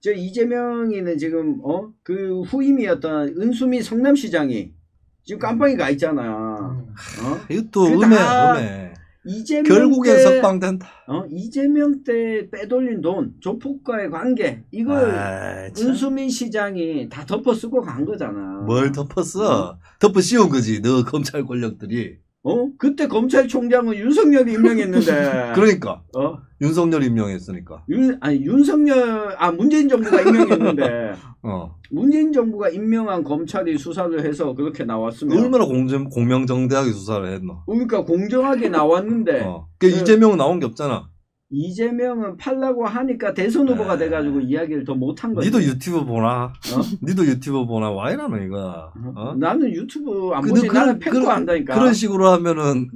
저 이재명이는 지금 그 후임이었던 은수미 성남시장이 지금 깜빵이 가 있잖아. 이것도 음해. 이재명 결국엔 때, 석방된다. 이재명 때 빼돌린 돈, 조폭과의 관계 이걸 은수민 시장이 다 덮어 쓰고 간 거잖아. 뭘 덮었어? 덮어 씌운 거지. 너 검찰 권력들이. 그때 검찰총장은 윤석열이 임명했는데. 그러니까. 윤석열 임명했으니까. 문재인 정부가 임명했는데. 문재인 정부가 임명한 검찰이 수사를 해서 그렇게 나왔으면. 얼마나 공명정대하게 수사를 했노. 그러니까 공정하게 나왔는데. 이재명은 나온 게 없잖아. 이재명은 팔라고 하니까 대선 후보가 돼가지고 이야기를 더 못한 거지. 니도 유튜브 보나? 니도 유튜브 보나? 와 이러노 이거. 나는 유튜브 안 보지. 나는 팩트 안다니까. 그런 식으로 하면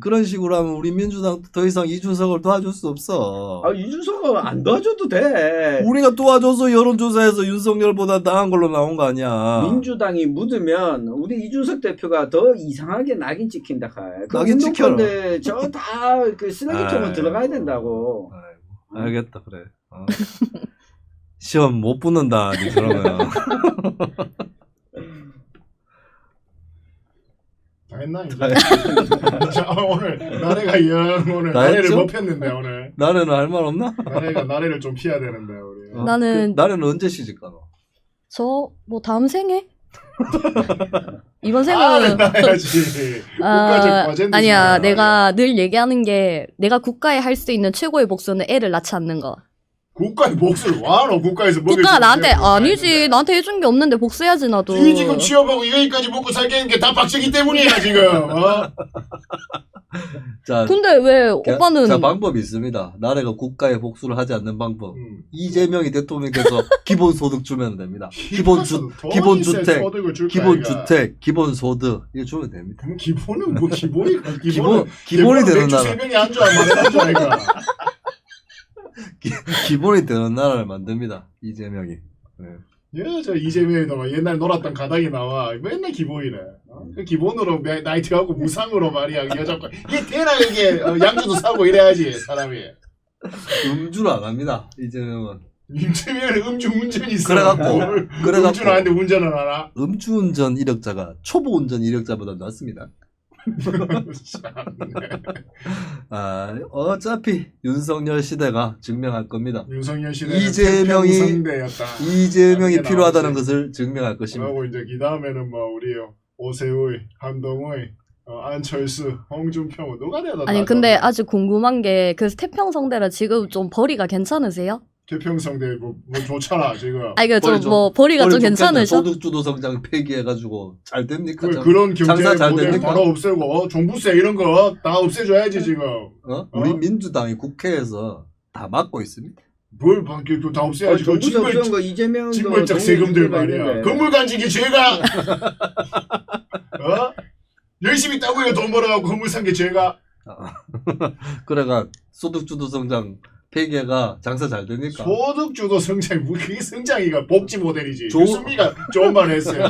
우리 민주당 더 이상 이준석을 도와줄 수 없어. 이준석은 안 도와줘도 돼. 우리가 도와줘서 여론조사에서 윤석열보다 나은 걸로 나온 거 아니야. 민주당이 묻으면 우리 이준석 대표가 더 이상하게 낙인 찍힌다. 낙인 찍혀라. 저다 그 쓰레기통에 들어가야 된다고. 알겠다 그래. 시험 못 붙는다 니 그러면. 다 했나 이제? 오늘 나래가 영 오늘 나래를 못 폈는데 오늘. 나래는 할 말 없나? 나래를 좀 피해야 되는데 우리. 나래는 언제 시집 가노? 저 뭐 다음 생에? 이번 생은 나야지. 아니야. 내가 늘 얘기하는 게 내가 국가에 할 수 있는 최고의 복수는 애를 낳지 않는 거. 국가의 복수를 와너 국가에서 국가가 나한테 아니지 나한테 해준 게 없는데 복수해야지 나도. 이 지금 취업하고 여기까지 먹고 살게 게 다 박정희 때문이야 지금. 자, 근데 왜 오빠는? 자 방법이 있습니다. 나래가 국가에 복수를 하지 않는 방법. 이재명이 대통령이 돼서 기본소득 주면 됩니다. 기본주택, 기본소득 이거 주면 됩니다. 그럼 기본은 뭐 기본이 기본이 되는 나라. 세 병이 안주 안 마련한 아이가. 기본이 되는 나라를 만듭니다. 이재명이. 네. 저 이재명이도 옛날 놀았던 가닥이 나와. 맨날 기본이래. 그 기본으로 나이트하고 무상으로 말이야. 여자 거. 이게 대나 이게 양주도 사고 이래야지 사람이. 음주를 안 합니다. 이재명은. 이재명은 음주운전이 있어. 그래갖고 음주는 하는데 운전을 하나? 음주운전 이력자가 초보운전 이력자보다 낫습니다. 어차피 윤석열 시대가 증명할 겁니다. 윤석열 시대 이재명이 필요하다는 것을 증명할 것입니다. 그리고 이제 이 다음에는 뭐 우리 오세훈, 한동훈, 안철수, 홍준표 누가 돼도 아니 근데 아직 궁금한 게 그 태평성대라 지금 좀 벌이가 괜찮으세요? 태평성대 뭐 좋잖아 지금. 아니 그좀 벌이가 좀 괜찮으셔? 소득주도 성장 폐기해가지고 잘 됩니까? 그런 경제 잘 모델 됩니까? 바로 없애고 종부세 이런 거 다 없애줘야지 지금. 우리 민주당이 국회에서 다 막고 있습니다. 뭘 다 없애야지. 징벌적 세금들 말이야. 건물 간직이 죄가. 열심히 따고요 돈 벌어가고 건물 산 게 죄가. 그래가 소득주도 성장 폐기가 장사 잘 되니까. 소득주도 성장 그게 성장이가 복지 모델이지. 유승미가 좋은 말 했어요.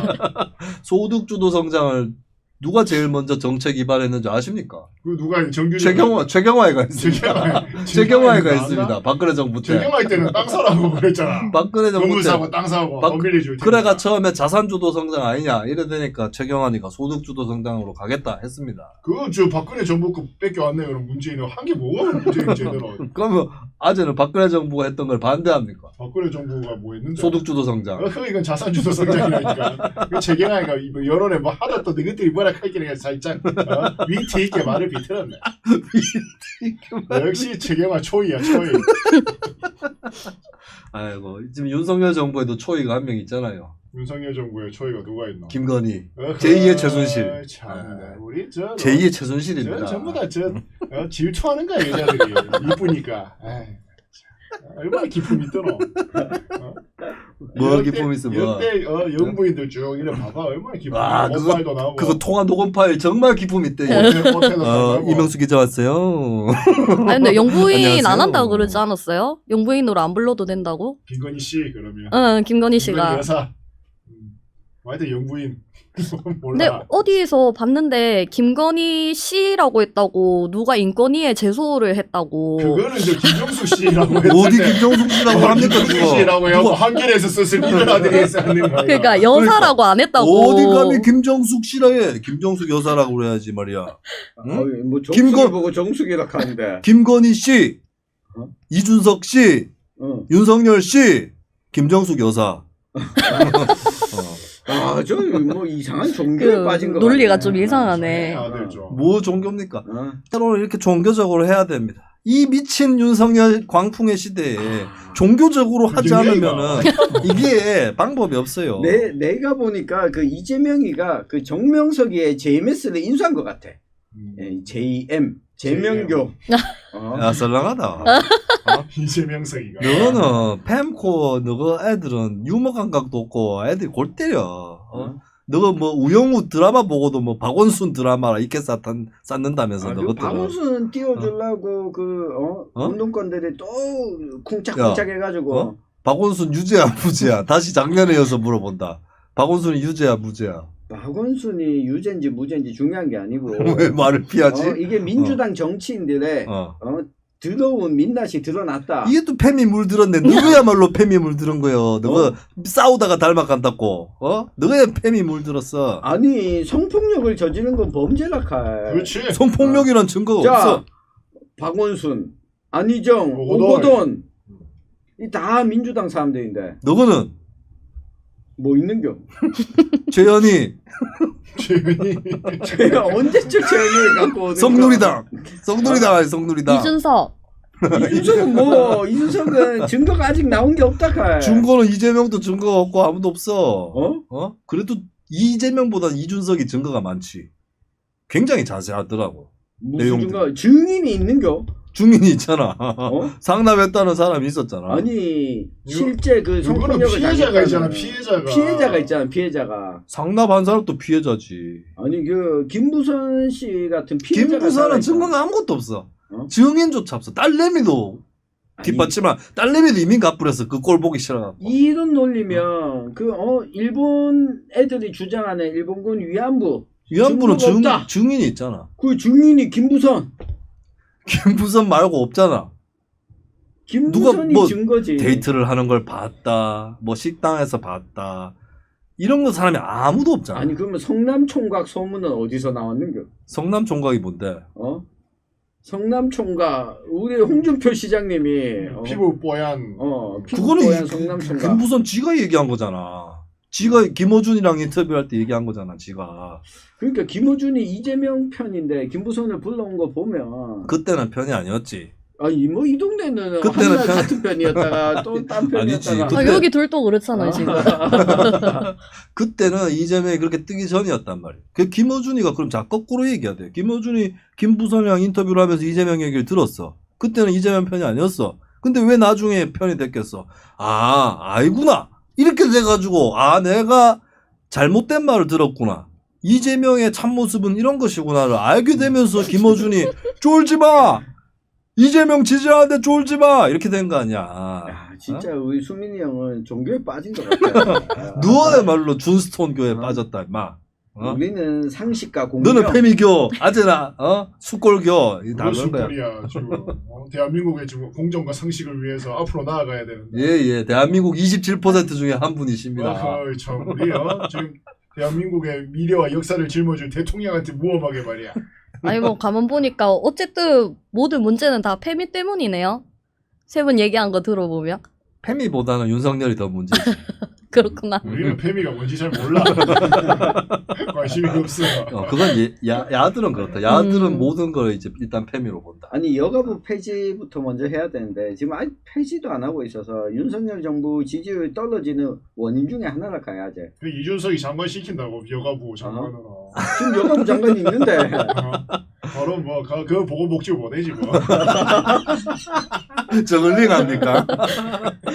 소득주도 성장을 누가 제일 먼저 정책 입안했는지 아십니까? 그 누가 정규 최경화이가 있습니다. 최경화이가 있습니다. 박근혜 정부 때. 최경화이 때는 땅 사라고 그랬잖아. 박근혜 정부 건물 때. 사고 땅 사고 돈 빌려줄 때. 그래가 처음에 자산주도 성장 아니냐 이러되니까 최경환이가 소득주도 성장으로 가겠다 했습니다. 저 박근혜 정부 거 뺏겨왔네. 그럼 문재인은 한 게 뭐가 문재인 제대로. 그러면 아재는 박근혜 정부가 했던 걸 반대합니까? 박근혜 정부가 뭐 했는데? 소득주도 성장. 이건 자산주도 성장이라니까. 그 최경환이가 여론에 뭐 하다 또 너희들이 뭐라 할게 살짝 위트 있게 말을 비틀었네. 역시 최경환 초이야 초이. 아이고 지금 윤석열 정부에도 초이가 한 명 있잖아요. 윤석열 정부에 초이가 누가 있나? 김건희. 제2의 최순실. 참네. 우리 제2의 최순실입니다. 전부 다 질투하는 거야 여자들이. 이쁘니까. 얼마나 기품이 뜨노. 뭐 기품이 있어 뭐. 이때 영부인들 쭉 이래 봐봐 얼마나 기품이. 모바일도 나오고. 그거 통화 녹음 파일 정말 기품 있대. 이명수 기자 왔어요. 아니 근데 영부인 안 한다고 그러지 않았어요? 영부인으로 안 불러도 된다고? 김건희 씨 그러면. 응 김건희 씨가. 김건희 여사. 하여튼 영부인. 근데 몰라. 어디서 봤는데 김건희 씨라고 했다고 누가 인권위에 제소를 했다고. 그거는 저 김정숙 씨라고 했는데. 어디 김정숙 씨라고 합니까 김정숙 그거? 씨라고 해갖고 한겨레에서 썼을 니들 아들이 해서 하는 거야. 그러니까 여사라고 안 했다고. 어디 감히 김정숙 씨라 해? 김정숙 여사라고 그래야지 말이야. 응? 뭐 정숙이 보고 정숙이라 하는데. 김건희 씨, 어? 이준석 씨, 윤석열 씨, 김정숙 여사. 아, 저 뭐 이상한 종교에 그 빠진 거 논리가 같네. 좀 이상하네. 아들 좀. 뭐 종교입니까? 어. 때로는 이렇게 종교적으로 해야 됩니다. 이 미친 윤석열 광풍의 시대에 종교적으로 하지 않으면은 이게 방법이 없어요. 내가 보니까 그 이재명이가 그 정명석이의 JMS를 인수한 것 같아. 예, JM 제명교. 야 썰렁하다. 이재명석이가. 너는 팸코 너가 애들은 유머 감각도 없고 애들이 골 때려. 너가 뭐 우영우 드라마 보고도 뭐 박원순 드라마라 이렇게 쌓는다면서 그 너것들은. 박원순 띄워주려고 운동권들이 또 쿵짝쿵짝 해가지고. 박원순 유죄야 무죄야? 다시 작년에 이어서 물어본다. 박원순이 유죄야 무죄야? 박원순이 유죄인지 무죄인지 중요한 게 아니고. 왜 말을 피하지? 이게 민주당 정치인들의 더러운 민낯이 드러났다. 이게 또 팸이 물들었네. 너야말로 팸이 물들은 거요. 너가 싸우다가 닮아간다고. 너야 팸이 물들었어. 아니 성폭력을 저지른 건 범죄라 칼. 그렇지. 성폭력이란 증거가 자, 없어. 박원순, 안희정, 오거돈. 오거돈 이 다 민주당 사람들인데 너거는 뭐 있는겨? 최현희, 제가 언제쯤 재현을 갖고 오는 성누리당 아니 성누리당. 이준석. 이준석은 증거가 아직 나온 게 없다 칼. 증거는 이재명도 증거가 없고 아무도 없어. 그래도 이재명보다 이준석이 증거가 많지. 굉장히 자세하더라고. 무슨 내용들. 증거? 증인이 있는겨? 증인이 있잖아. 상납했다는 사람이 있었잖아. 아니 실제 그 이거는 성폭력을 피해자가 있잖아. 피해자가 있잖아. 피해자가. 상납한 사람도 피해자지. 아니 그 김부선 씨 같은 피해자가 김부선은 살아있잖아. 증거가 아무것도 없어. 증인조차 없어. 딸내미도 뒷받침한 딸내미도 이민 가버려서 그 꼴 보기 싫어갖고. 이런 논리면 일본 애들이 주장하는 일본군 위안부는 증인이 있잖아. 그 증인이 김부선 말고 없잖아. 김부선이 뭐 증거지. 데이트를 하는 걸 봤다. 뭐 식당에서 봤다. 이런 거 사람이 아무도 없잖아. 아니 그러면 성남총각 소문은 어디서 나왔는겨? 성남 총각이 뭔데? 성남총각 우리 홍준표 시장님이 피부 뽀얀. 그거는 성남총각. 김부선 지가 얘기한 거잖아. 지가 김어준이랑 인터뷰할 때 얘기한 거잖아. 지가. 그러니까 김어준이 이재명 편인데 김부선을 불러온 거 보면 그때는 편이 아니었지. 아니 뭐 이 동네는 그때는 한날 같은 편이었다가 또 딴 편이었다가. 그때- 여기 둘 또 그렇잖아요 지금. 그때는 이재명이 그렇게 뜨기 전이었단 말이에요. 그 김어준이가 그럼 자 거꾸로 얘기해야 돼. 김어준이 김부선이랑 인터뷰를 하면서 이재명 얘기를 들었어. 그때는 이재명 편이 아니었어. 근데 왜 나중에 편이 됐겠어? 아이구나. 이렇게 돼가지고 내가 잘못된 말을 들었구나. 이재명의 참모습은 이런 것이구나를 알게 되면서 김어준이 쫄지 마. 이재명 지지하는데 쫄지 마. 이렇게 된 거 아니야. 진짜 우리 수민이 형은 종교에 빠진 것 같아. 너야말로 준스톤 교에 빠졌다 임마. 우리는 상식과 공정. 너는 페미교, 아제나, 수골교 다 무슨 그런 거야. 소리야 지금. 대한민국의 지금 공정과 상식을 위해서 앞으로 나아가야 되는데. 예, 대한민국 27% 중에 한 분이십니다. 참 우리요 지금 대한민국의 미래와 역사를 짊어질 대통령한테 무엄하게 말이야. 아니 뭐 가만 보니까 어쨌든 모든 문제는 다 페미 때문이네요. 세 분 얘기한 거 들어보면. 페미보다는 윤석열이 더 문제지. 그렇구나. 우리는 페미가 뭔지 잘 몰라. 관심이 없어. 그건 야들은 그렇다. 야들은 모든 걸 이제 일단 페미로 본다. 아니 여가부 폐지부터 먼저 해야 되는데 지금 아직 폐지도 안 하고 있어서 윤석열 정부 지지율 떨어지는 원인 중에 하나라 가야지. 그 이준석이 장관 시킨다고 여가부 장관으로. 지금 여가부 장관이 있는데. 바로 뭐 그거 보고 목지고 보내지 뭐. 저글링 합니까?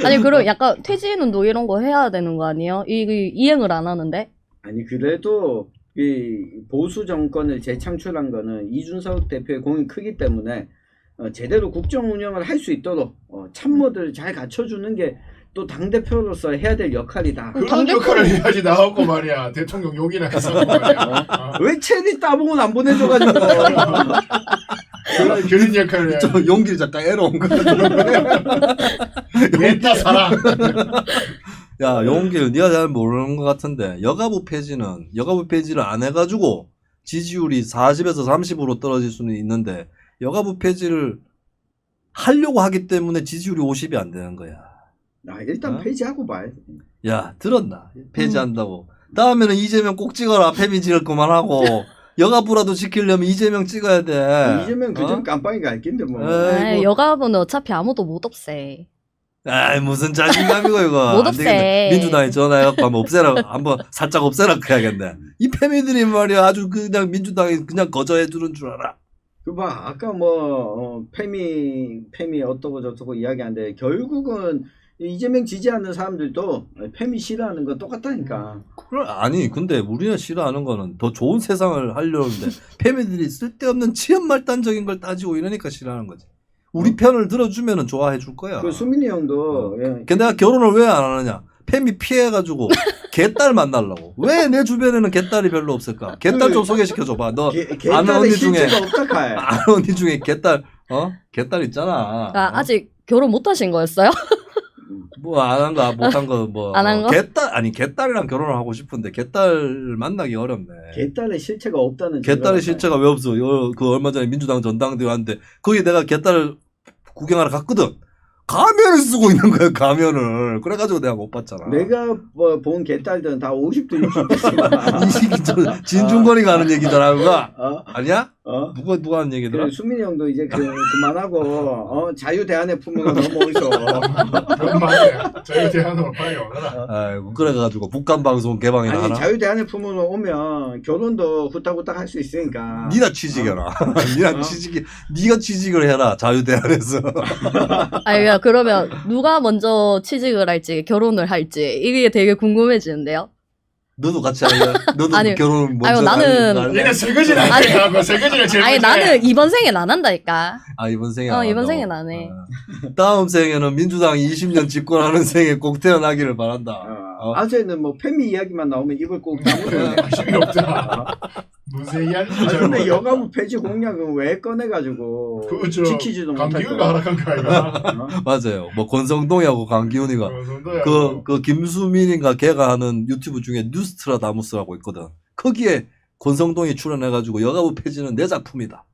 아니 그럼 약간 퇴진운동 이런 거 해야 되는 거 아니에요? 이행을 안 하는데? 아니 그래도 이 보수 정권을 재창출한 거는 이준석 대표의 공이 크기 때문에 제대로 국정 운영을 할 수 있도록 참모들을 잘 갖춰주는 게 또 당대표로서 해야 될 역할이다. 그런 당대표- 역할을 해야지 나왔고 말이야. 대통령 욕이나 해서 말이야. 왜 체리 따봉은 안 보내줘가지고. 그런 역할을 해야지. 좀 용기를 잠깐 애러온 거 같아. 옛다 사랑. 야, 용기를 네가 잘 모르는 것 같은데 여가부 폐지를 안 해가지고 지지율이 40에서 30으로 떨어질 수는 있는데 여가부 폐지를 하려고 하기 때문에 지지율이 50이 안 되는 거야. 일단 어? 폐지하고 봐야지. 야, 들었나? 폐지한다고. 다음에는 이재명 꼭 찍어라. 페미지를 그만하고 여가부라도 지키려면 이재명 찍어야 돼. 이재명 그전 깜빵이가 알긴데 뭐. 에이, 여가부는 어차피 아무도 못 없애. 아이, 무슨 자신감이고 이거. 못 안 되겠네. 없애. 민주당에 전화해갖고 한번 없애라. 한번 살짝 없애라 해야겠네. 이 페미들이 말이야 아주 그냥 민주당이 그냥 거저해주는 줄 알아. 그봐 아까 뭐 페미 어떠고 저떠고 이야기하는데 결국은 이재명 지지하는 사람들도 페미 싫어하는 건 똑같다니까. 아니 근데 우리가 싫어하는 거는 더 좋은 세상을 하려는데 페미들이 쓸데없는 치연말단적인 걸 따지고 이러니까 싫어하는 거지. 우리 편을 들어주면은 좋아해 줄 거야. 그 수민이 형도 예. 근데 내가 결혼을 왜 안 하느냐? 페미 피해가지고 개딸 만나려고. 왜 내 주변에는 개딸이 별로 없을까? 개딸 좀 소개시켜줘봐. 너 아는 개딸의 언니 중에 실체가 없다카이. 아는 언니 중에 개딸 개딸 있잖아. 아직 결혼 못 하신 거였어요? 뭐 안 한 거 못한 거 뭐 안 한 거? 개딸이랑 결혼을 하고 싶은데 개딸 만나기 어렵네. 개딸의 실체가 없다는. 개딸의 실체가 왜 없어? 그 얼마 전에 민주당 전당대회 하는데 거기 내가 개딸을 구경하러 갔거든. 가면을 쓰고 있는 거야, 가면을. 그래가지고 내가 못 봤잖아. 내가 뭐 본 개딸들은 다 50대 60대지만. 이 시기 진중권이가 하는 얘기잖아, 그거. 아니야? 어? 누가 하는 얘기더라? 그래, 수민이 형도 이제 그만하고 자유대안의 품으로 넘어오셔. 그런 말이야. 저희 대안으로 빨리 오너라. 아이고, 그래가지고 북한방송 개방이나 아니 하나? 자유대안의 품으로 오면 결혼도 후딱후딱 할 수 있으니까. 니나 취직해라. 니나 니가 취직을 해라, 자유대안에서. 아니, 야, 그러면 누가 먼저 취직을 할지, 결혼을 할지, 이게 되게 궁금해지는데요? 너도 같이 할래? 너도 아니, 결혼 먼저 아니, 나는- 할래? 얘는 설거지를 안 아니, 하고 설거지를 제일 아니, 먼저 해. 나는 이번 생엔 안 한다니까. 아, 이번 생에 이번 한다고? 생엔 안 해. 다음 생에는 민주당이 20년 집권하는 생에 꼭 태어나기를 바란다. 아재는 뭐 페미 이야기만 나오면 입을 꼭 다물어야 돼. 관심이 없잖아. 무슨 이야기인지 잘 근데 모르겠어. 여가부 폐지 공약은 왜 꺼내가지고 그저 지키지도 못할 감기가 거야. 하락한 거 아이가? 맞아요. 뭐 권성동이하고 강기훈이가 그 김수민인가 걔가 하는 유튜브 중에 뉴스트라다무스라고 있거든. 거기에 권성동이 출연해가지고 여가부 폐지는 내 작품이다.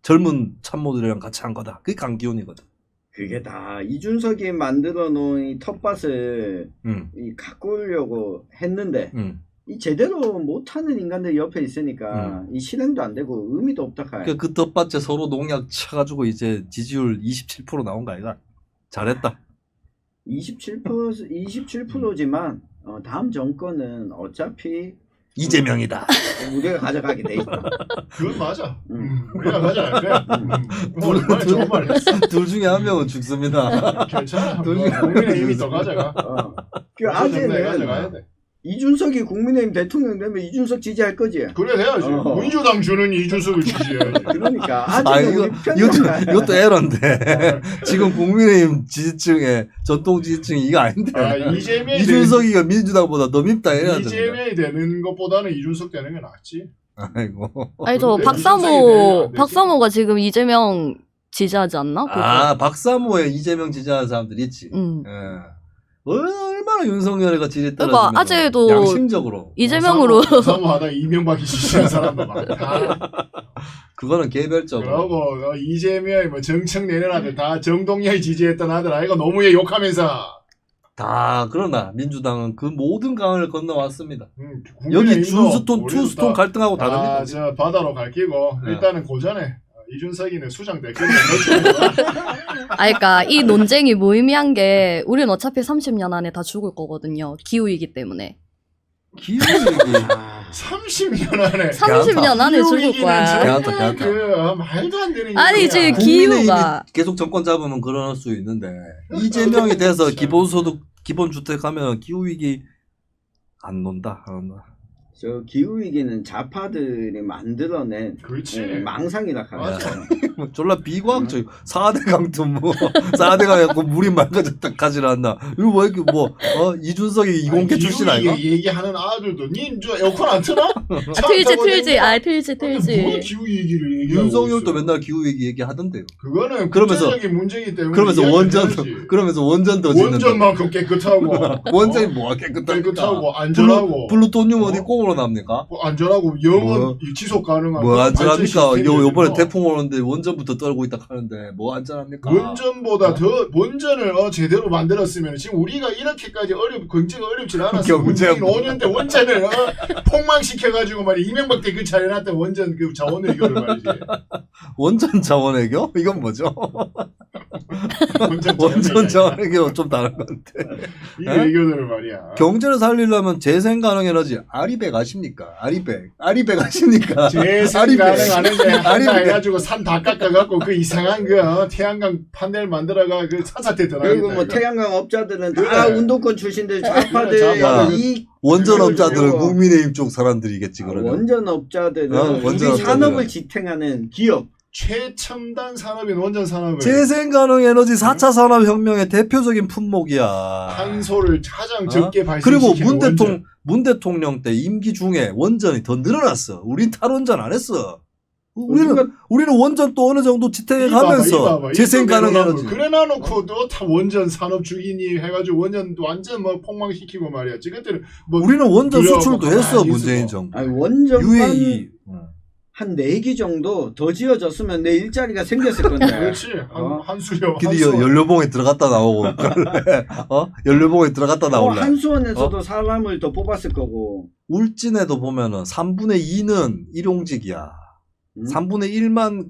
젊은 참모들이랑 같이 한 거다. 그게 강기훈이거든. 그게 다 이준석이 만들어 놓은 이 텃밭을 응, 가꾸려고 했는데 응. 이 제대로 못하는 인간들이 옆에 있으니까 이 실행도 안 되고 의미도 없다 카이. 그 텃밭에 서로 농약 쳐가지고 이제 지지율 27% 나온 거 아이가? 잘했다. 27%지만 다음 정권은 어차피 이재명이다. 우리가 가져가게 돼 있다. 그건 맞아. 음. 우리가 가자. 그래. 말 좋은 말 했어. 둘 중에 한 명은 죽습니다. 괜찮아. 둘 중에 국민의힘이 더 가져가. 그 가져가야 아재는 돼. 이준석이 국민의힘 대통령 되면 이준석 지지할 거지. 그래 해야지. 민주당 주는 이준석을 지지해야지. 그러니까 아, 아재는 우리 이것도 에러인데. 지금 국민의힘 지지층에, 전통 지지층이 이거 아닌데. 이재명이 이준석이가 민주당보다 더 밉다 이래야 되는데. 이재명이 되는 것보다는 이준석 되는 게 낫지. 아이고. 아니, 저 근데 이준석이 되면 안 되지. 박사모가 지금 이재명 지지하지 않나? 아, 박사모에 이재명 지지하는 사람들 있지. 응. 예. 얼마나 윤석열이가 지지 그러니까 떨어지면 아재도 양심적으로. 이재명으로 사무하다 이명박이 지지하는 사람도 많다. 그거는 개별적으로. 그러고 이재명이 뭐 정청 내는 아들 다 정동영이 지지했던 아들 아이가 노무현 욕하면서 다 그러나 민주당은 그 모든 강을 건너왔습니다. 국민의힘도 여기 준스톤, 우리도 투스톤 다 갈등하고 다릅니다. 저 바다로 갈기고 네. 일단은 고전에 이준석이는 수장 됐겠네. 아, 그러니까 이 논쟁이 무의미한 게 우린 어차피 30년 안에 다 죽을 거거든요. 기후이기 때문에. 기후위기. 30년 안에 30년 안에 죽을 거야. 걔한테. 그 말도 안 되는 아니, 지금 국민의힘이 기후가 계속 정권 잡으면 그럴 수 있는데 이재명이 돼서 기본소득, 기본주택 하면 기후위기 안 논다. 저 기후위기는 좌파들이 만들어낸 그렇지. 망상이라 맞아. 하죠. 졸라 비과학적 4대강도 뭐 4대강 갖고 물이 맑아졌다 가지를 않나. 이거 뭐 이렇게 뭐 이준석이 이공계 출신 아니가? 얘기하는 아들도 님저 에어컨 안 트나? 틀지. 뭐 기후 얘기를 얘기하고 윤석열도 있어. 맨날 기후위기 얘기하던데요. 그거는 그러면서- 국제적인 문제이기 때문에 그러면서 원전 더 짓는다. 원전만큼 깨끗하고 원전이 뭐가 깨끗합니까? 깨끗하고 안전하고 플루토늄 어디 꽁으로 납니까? 안전하고 영원 뭐- 지속 가능한 뭐 그런 안전합니까? 발전 시스템이 요번에 있고. 태풍 오는데 원전부터 떨고 있다 하는데 뭐 안전합니까? 원전보다 더 원전을 제대로 만들었으면 지금 우리가 이렇게까지 경제가 어렵지 않았어. 경제가 5년 때 원전을 폭망시켜가지고 말이야 이명박 때 그 잘해놨던 원전 그 자원외교를 말이지. 원전 자원외교? 이건 뭐죠? 원전 원전 자원외교 좀 다른 건데. 이 외교들을 말이야. 경제를 살리려면 재생 가능 에너지 아리백 아십니까? 아리백 아십니까? 재생 아리백. 가능하는데 한다 아리백. 해가지고 산 다 깎아갖고 그 이상한 그 태양광 판넬 만들어가 그 산사태 들어가겠다. 그리고 뭐 태양광 업자들은 다 그래. 운동권 출신들 그래, 좌파들 좌파들. 이 원전 업자들은 그리고- 국민의힘 쪽 사람들이겠지 그러면. 원전 업자들은 원전 우리 산업을 업자들은. 지탱하는 기업. 최첨단 산업인 원전 산업을 재생 가능 에너지 4차 산업혁명의 대표적인 품목이야. 탄소를 가장 어? 적게 그리고 발생시키는 문 대통령 때 임기 중에 원전이 더 늘어났어. 우린 탈원전 안 했어. 우리는 원전 또 어느 정도 지탱해 가면서 재생 가능 에너지. 그래 놔놓고도 다 원전 산업 죽이니 해가지고 원전 완전 뭐 폭망시키고 말이야. 그때는 뭐 우리는 원전 그래갖고 수출도 했어 가만히 문재인 있어. 정부. 아니 원전만 UAE. 한 4기 정도 더 지어졌으면 내 일자리가 생겼을 건데. 그렇지 한수령. 근데 연료봉에 들어갔다 나오고 연료봉에 들어갔다 나올래. 한수원에서도 사람을 더 뽑았을 거고. 울진에도 보면은 3분의 2는 일용직이야. 3분의 1만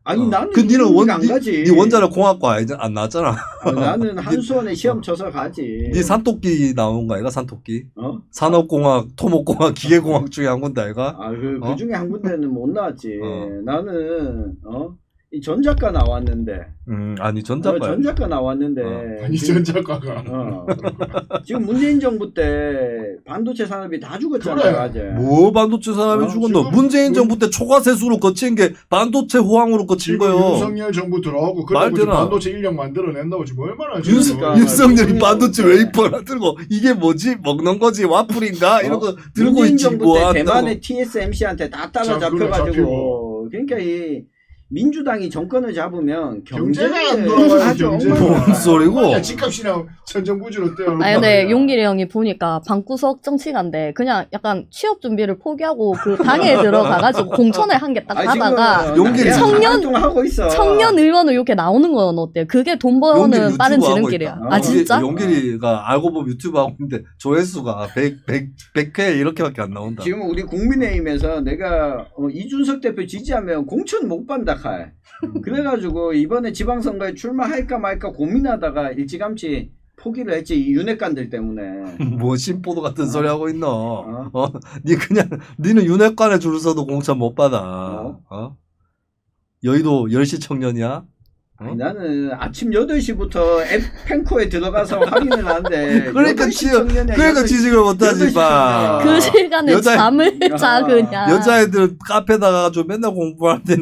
아니 나는 그 니는 안 가지. 네 원자력 공학과 안 나왔잖아. 나는 한수원에 시험 쳐서 가지. 네 산토끼 나온 거 아이가 산토끼? 어? 산업공학, 토목공학, 기계공학 중에 한 군데 아이가? 그 중에 한 군데는 못 나왔지. 어. 나는 이 전작가 나왔는데. 아니 전자과. 전작가 나왔는데. 아니 전작가가. 지금 문재인 정부 때 반도체 산업이 다 죽었잖아. 그래. 맞아. 뭐 반도체 사람이 죽었노? 지금 문재인 정부 때 초과세수로 거친 게 반도체 호황으로 거친 지금 거요. 윤석열 정부 들어가고 말 그리고 되나? 반도체 인력 만들어낸다고 지금 얼마나 그러니까. 윤석열이 지금 반도체 웨이퍼 하나 들고 이게 뭐지? 먹는 거지? 와플인가? 이런 거 들고 문재인 있지 정부 뭐 때 한다고. 대만의 TSMC한테 다 따라잡혀가지고. 잡히고. 그러니까 이 민주당이 정권을 잡으면 경제가 안 경제를 돌아가요. 아주 경제가. 엉망이야. 뭔 소리고? 야, 집값이나 천정부지로 떼어. 아니 근데 용길이 형이 보니까 방구석 정치가인데 그냥 약간 취업 준비를 포기하고 그 당에 들어가가지고 공천을 한 게 딱 아니, 하다가 지금 용기를 활동하고 있어. 청년 의원으로 이렇게 나오는 건 어때요? 그게 돈 버는 용길이 빠른 유튜브 하고 지름길이야. 있다. 아 진짜? 용길이가 알고 보면 유튜브 하고 있는데 조회수가 100회 이렇게밖에 안 나온다. 지금 우리 국민의힘에서 내가 이준석 대표 지지하면 공천 못 받는다 칼. 그래가지고 이번에 지방선거에 출마할까 말까 고민하다가 일찌감치 포기를 했지 이 윤핵관들 때문에. 뭐 심포도 같은 소리 하고 있노. 니는 윤핵관에 줄 서도 공천 못 받아. 여의도 10시 청년이야? 아니, 나는 아침 8시부터 앱펜코에 들어가서 확인을 하는데 그러니까 8시 청년이야, 그러니까 8시 지식을 못하지, 마. 그 시간에 여자- 잠을 자 그냥. 여자애들 카페다가 가지고 맨날 공부하는데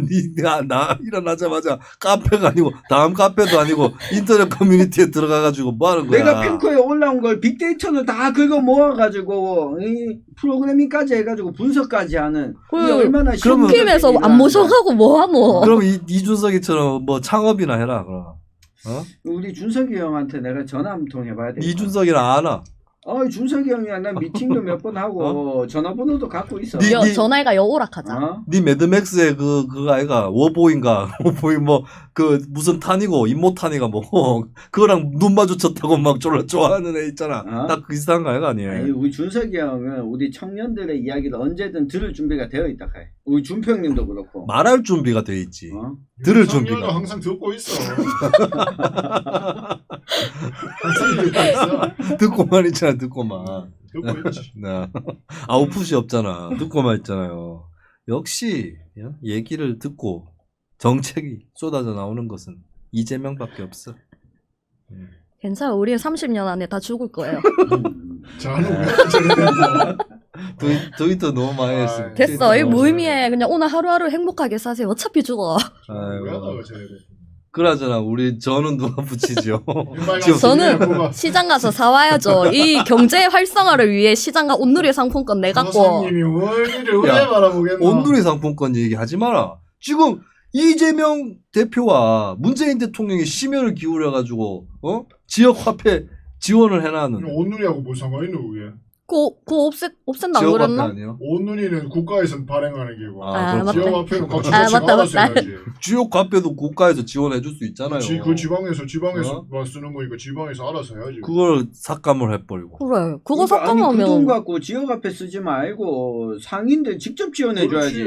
나 일어나자마자 카페가 아니고 다음 카페도 아니고 인터넷 커뮤니티에 들어가가지고 뭐 하는 거야. 내가 펜코에 올라온 걸 빅데이터를 다 긁어 모아가지고 이 프로그래밍까지 해가지고 분석까지 하는 이게 얼마나 그러면- 팀에서 안 모셔가고 뭐하노. 그럼 이준석이처럼 뭐 창업이나 해라. 그럼. 우리 준석이 형한테 내가 전화 한 통 해봐야 돼. 이준석이랑 아나. 준석이 형이랑 난 미팅도 몇 번 하고 전화번호도 갖고 있어. 전화가 여오락하자. 네 매드맥스의 그거 아이가 워보인가 워보인 뭐 그 무슨 탄이고 임모탄이가 뭐 그거랑 눈 마주쳤다고 막 졸라 좋아하는 애 있잖아. 딱 그 비슷한 거 아이가 아니에요. 아니, 우리 준석이 형은 우리 청년들의 이야기를 언제든 들을 준비가 되어 있다 카이. 우리 준평님도 그렇고. 말할 준비가 돼 있지. 들을 윤석열도 준비가. 항상 듣고 있어. 항상 듣고 있어. 듣고만 있잖아. 듣고만. 듣고 있지. 네. 아웃풋이 없잖아. 듣고만 있잖아요. 역시 얘기를 듣고 정책이 쏟아져 나오는 것은 이재명밖에 없어. 괜찮아. 우리 30년 안에 다 죽을 거예요. 저는 왜 저래 되고. 트위터 너무 많이 했어. 아, 됐어. 이 너무 무의미해. 그냥 오늘 하루하루 행복하게 사세요. 어차피 죽어. 아이고. 뭐야 쟤네들. 그러잖아. 우리 저는 누가 붙이죠. 저는 시장 가서 사와야죠. 이 경제 활성화를 위해 시장과 온누리 상품권 내갖고. 조사님이 뭘 이를 왜 야, 바라보겠나. 온누리 상품권 얘기하지 마라. 지금 이재명 대표와 문재인 대통령이 심혈을 기울여가지고 지역 화폐 지원을 해놨는데. 온누리하고 뭐 상관이 있노 그게. 그거 없앤다 안 지역 화폐 그랬나? 아니에요? 온누리는 국가에서 발행하는 게고. 아, 그렇죠. 지역 화폐는 각 아, 지자체가 맞다, 알아서 맞다. 해야지. 지역 화폐도 국가에서 지원해줄 수 있잖아요. 그 지방에서만 쓰는 거니까 지방에서 알아서 해야지. 그걸 삭감을 해버리고. 그래. 그거 그러니까 아니, 그 돈 삭감하면 갖고 지역 앞에 쓰지 말고 상인들 직접 지원해줘야지.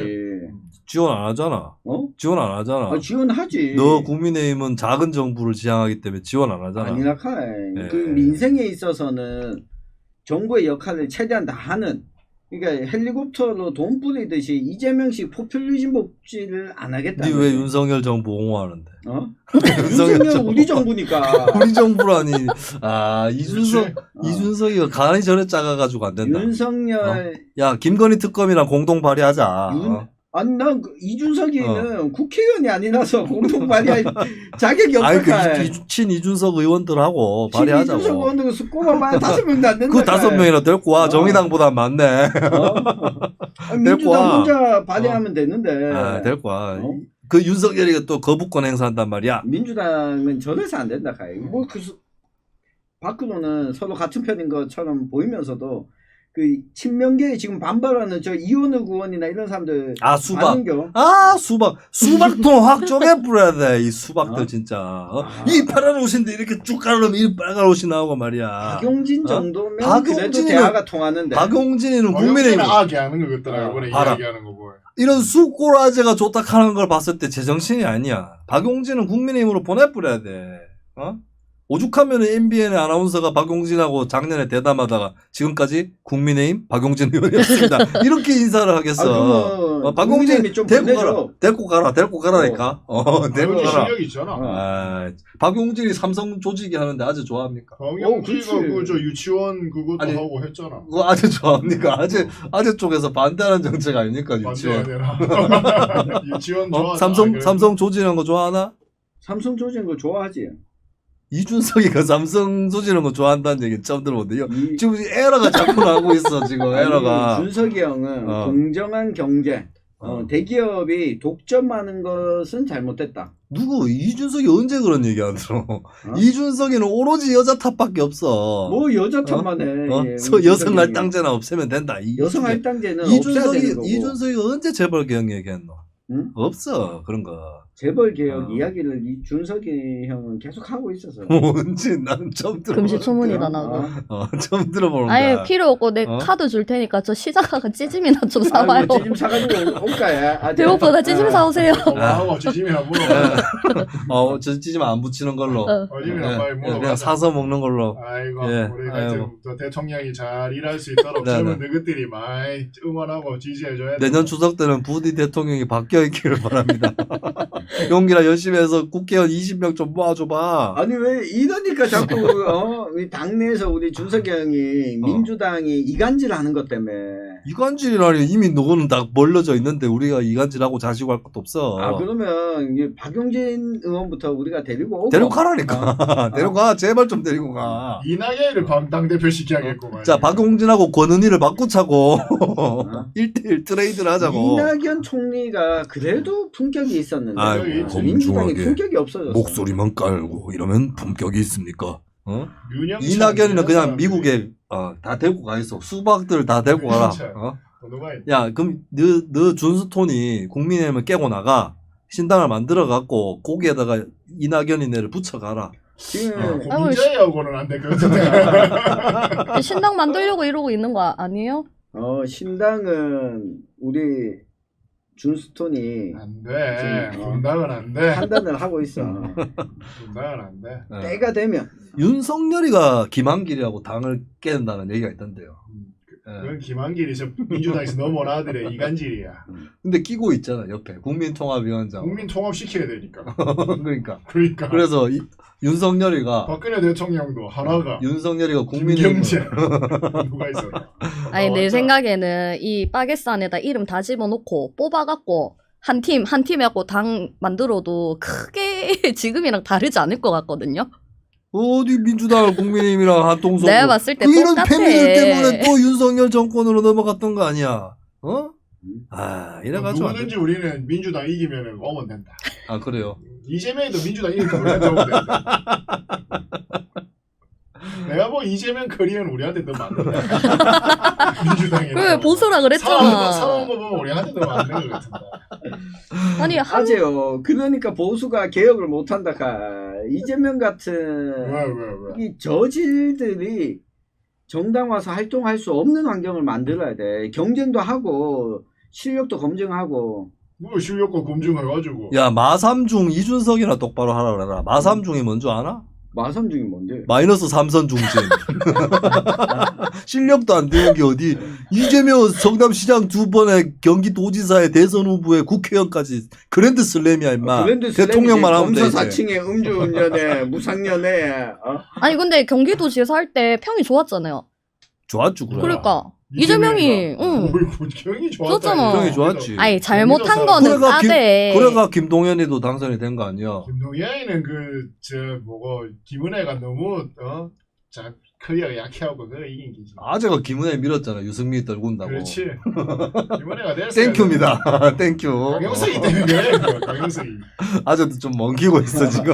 지원 안 하잖아. 어? 지원 안 하잖아. 아, 지원하지. 너 국민의힘은 작은 정부를 지향하기 때문에 지원 안 하잖아. 아니라카이. 네. 그 민생에 있어서는 정부의 역할을 최대한 다 하는. 그러니까 헬리콥터로 돈 뿌리듯이 이재명식 포퓰리즘 복지를 안 하겠다. 니 왜 윤석열 정부 옹호하는데? 어? 윤석열 윤석열 우리 정부니까. 우리 정부라니. 아 이준석 그렇지. 이준석이가 간이 저래 작아가지고 안 된다. 윤석열 야 김건희 특검이랑 공동 발의하자. 아니 난 이준석이는 국회의원이 아니라서 공동 발의할 자격이 아니 없다. 친 이준석 의원들하고 발의하자고. 이준석 의원들 숫고만 5명도 안 된다. 그 5명이나 데리고 와. 정의당보다 많네. 아니, 데리고 와. 민주당 혼자 발의하면 되는데. 아, 데리고 와. 어? 그 윤석열이가 또 거부권 행사한단 말이야. 민주당은 저래서 안 된다. 밖으로는 서로 같은 편인 것처럼 보이면서도 그 친명계에 지금 반발하는 저 이원우 의원이나 이런 사람들 아 수박. 반응겨. 아 수박통 확 쪼개 뿌려야 돼. 이 수박들 어? 진짜. 아. 이 파란 옷인데 이렇게 쭉 깔으면 이 빨간 옷이 나오고 말이야. 박용진 어? 정도면 그래도 박용진이는- 대화가 통하는데. 박용진이는 국민의힘 국민의힘 아게 하는 거 같더라고. 이번에 알아. 이야기하는 거 보여. 이런 쑥고라제가 좋다 하는 걸 봤을 때 제정신이 아니야. 박용진은 국민의힘으로 보내버려야 돼. 오죽하면 MBN의 아나운서가 박용진하고 작년에 대담하다가 지금까지 국민의힘 박용진 의원이었습니다. 이렇게 인사를 하겠어. 박용진 좀 데리고 보내줘. 가라. 데리고 가라니까. 데리고 박용진 가라. 실력 있잖아. 아, 박용진이 삼성 조직이 하는데 아주 좋아합니까? 박용진가 그렇지. 그저 유치원 그것도 아니, 하고 했잖아. 그거 아주 좋아합니까? 아재 쪽에서 반대하는 정책 아닙니까? 유치원. 유치원 좋아. 삼성 조직이라는 거 좋아하나? 삼성 조진 거 좋아하지. 이준석이가 삼성 조지는 거 좋아한다는 얘기 처음 들어보는데요. 이- 지금 에러가 자꾸 나오고 있어, 지금 에러가. 아니, 준석이 형은 어. 공정한 경제, 어. 대기업이 독점하는 것은 잘못됐다. 누구, 이준석이 언제 그런 얘기 안 들어? 이준석이는 오로지 여자 탓밖에 없어. 뭐 여자 탓만 해. 예, 우리 여성 준석이 할당제나 없애면 된다. 여성 할당제는 없애야 되는 거고. 이준석이가 언제 재벌 개혁 얘기했노? 응? 없어, 그런 거. 재벌 개혁 어. 이야기를 이 준석이 형은 계속 하고 있어서. 언제, 나는 처음 들어. 금시초문이다 나도. 처음 들어보는 아예 거야. 필요 없고 내 어? 카드 줄 테니까 저 시장 가서 찌짐이나 좀 사와요. 찌짐 사가지고 올까요? 배고프다 찌짐 사오세요. 하고 지짐이나 물어. 저 찌짐 안 붙이는 걸로. 지짐이나 빨리 물어. 그냥 사서 먹는 걸로. 아이고 예, 우리 아이고. 하여튼 또 대통령이 잘 일할 수 있도록 네, 젊은 너희들이 많이 응원하고 지지해줘야 돼. 내년 추석 때는 부디 대통령이 바뀌어 있기를 바랍니다. 용기라 열심히 해서 국회의원 20명 좀 모아줘봐. 아니 왜 이러니까 자꾸 우리 당내에서 우리 준석이 형이 민주당이 이간질하는 것 때문에. 이간질이라니 이미 너는 다 멀려져 있는데 우리가 이간질하고 자시고 할 것도 없어. 아 그러면 이제 박용진 의원부터 우리가 데리고 오고. 데리고 가라니까. 데리고 가. 제발 좀 데리고 가. 이낙연을 당대표 시켜야겠구만. 자, 박용진하고 권은희를 바꾸자고 1대1 트레이드를 하자고. 이낙연 총리가 그래도 품격이 있었는데 아이고, 민주당이 검증하게 품격이 없어졌어. 목소리만 깔고 이러면 품격이 있습니까? 윤영찬, 이낙연이는 그냥 사람들이 미국에 다 데리고 가 있어. 수박들 다 데리고 가라. 누가 있- 야, 그럼 너 준수톤이 국민의힘을 깨고 나가 신당을 만들어 갖고 거기에다가 이낙연이네를 붙여가라. 지금 아이고, 문제하고는 안 될 것 같은데. 신당 만들려고 이러고 있는 거 아니에요? 신당은 우리 준스톤이 안 돼. 지금, 분당은 안 돼. 판단을 하고 있어. 분당은 안 돼. 때가 되면 윤석열이가 김한길이하고 당을 깨는다는 얘기가 있던데요. 그건 김한길이 저 민주당에서 넘어온 아들의 이간질이야. 근데 끼고 있잖아 옆에 국민통합위원장. 국민 통합시켜야 되니까. 그러니까. 그러니까. 그래서 윤석열이가 박근혜 대통령도 하나가 윤석열이가 국민의힘 김경재 누가 있어? 아니 내 생각에는 이 빠게산에다 이름 다 집어넣고 뽑아갖고 한 팀 해갖고 당 만들어도 크게 지금이랑 다르지 않을 것 같거든요. 어디 민주당을 국민의힘이랑 한통속. 내가 봤을 때 이런 똑같아. 패미들 때문에 또 윤석열 정권으로 넘어갔던 거 아니야? 어? 아 이래가지고. 누구든지 우리는 민주당 이기면 오면 된다. 아 그래요. 이재명도 민주당 이기면 우리한테 오면 된다. 내가 뭐 이재명 커리어는 우리한테 더 맞는다. 민주당에. 왜 보수라 그랬잖아. 살아온 거 보면 우리한테 더 맞는 것 같은데. 아니 맞아요. 그러니까 보수가 개혁을 못한다. 이재명 같은 왜? 이 저질들이 정당 와서 활동할 수 없는 환경을 만들어야 돼. 경쟁도 하고 실력도 검증하고. 뭐 실력과 검증해가지고. 야 마삼중 이준석이나 똑바로 하라 그래라. 마삼중이 뭔지 아나? 마삼중이 뭔데? 마이너스 삼선 중진. 실력도 안 되는 게 어디. 이재명 성남시장 2번에 경기도지사의 대선 후보에 국회의원까지 그랜드 슬램이야 임마. 그랜드 슬램이지. 대통령만 하면 돼. 검사 이제. 4층에 음주운전에 무상연애. 아니 근데 경기도지사 할 때 평이 좋았잖아요. 좋았죠 그래. 그러니까 이재명이 응. 경이 좋았다. 좋았잖아. 경이 좋았지. 아니 잘못한 거는 그래가 까대. 그래가 김동연이도 당선이 된 거 아니야. 김동연이는 김은혜가 너무 커리어가 약해하고 그거 이긴 기지. 아재가 김은혜 밀었잖아. 유승민이 떨군다고. 그렇지. 김은혜가 됐어. 땡큐입니다. 땡큐. 강영석이 때문에 그래. 강영석이. 아재도 좀 멍기고 있어 지금.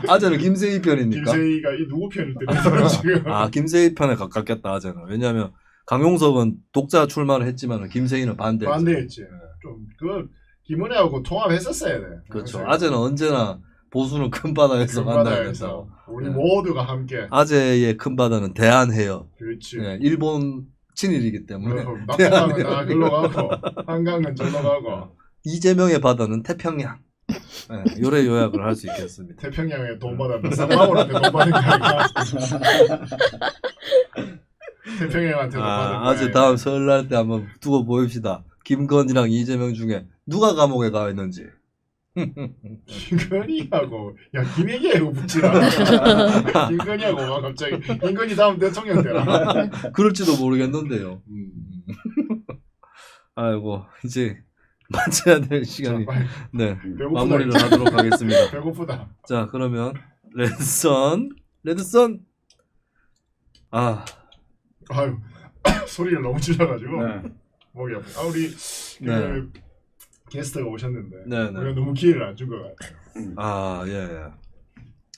아재는 김세희 편이니까. 김세희가 이 누구 편을 들어서 지금. 아 김세희 편에 가깝겠다 아재는. 왜냐하면 강용석은 독자 출마를 했지만 김세희는 반대했죠. 반대했지. 좀 김은혜하고 통합했었어야 돼. 그렇죠. 아재는 언제나 보수는 큰 바다에서 만나야 된다고. 우리 네. 모두가 함께. 아재의 큰 바다는 대한해협. 그렇지. 네, 일본 친일이기 때문에 낙동강은 다 글로 가고 한강은 절로 가고 이재명의 바다는 태평양. 네, 요래 요약을 할 수 있겠습니다. 태평양에 돈 받았는데 쌍방울한테 돈 받은 거 아니야? 태평양한테 돈 받은 거 아재 아니야? 다음 설날 때 한번 두고 보입시다. 김건희랑 이재명 중에 누가 감옥에 가 있는지. 김건희하고 김혜기하고 붙이라. 김건희하고 와 갑자기 김건희 다음 대통령 되라. 그럴지도 모르겠는데요. 아이고 이제 마쳐야 될 시간이 네 배고프다. 마무리를 하도록 하겠습니다. 배고프다. 자 그러면 레드선 아유 소리를 너무 질러가지고 네. 목이 아파. 우리 네. 게스트가 오셨는데 네네. 우리가 너무 기회를 안 준 것 같아요. 예.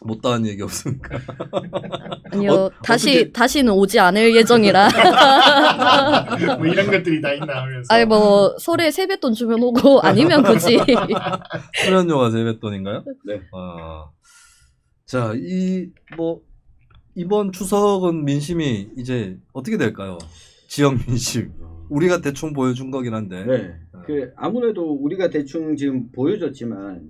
못다한 얘기 없습니까? 아니요 다시는 오지 않을 예정이라. 뭐 이런 것들이 다 있나 하면서. 아니 뭐 설에 세뱃돈 주면 오고 아니면 굳이. 출연료가 세뱃돈인가요? 네. 자, 이번 추석은 민심이 이제 어떻게 될까요? 지역 민심. 우리가 대충 보여준 거긴 한데. 네. 아무래도 우리가 대충 지금 보여줬지만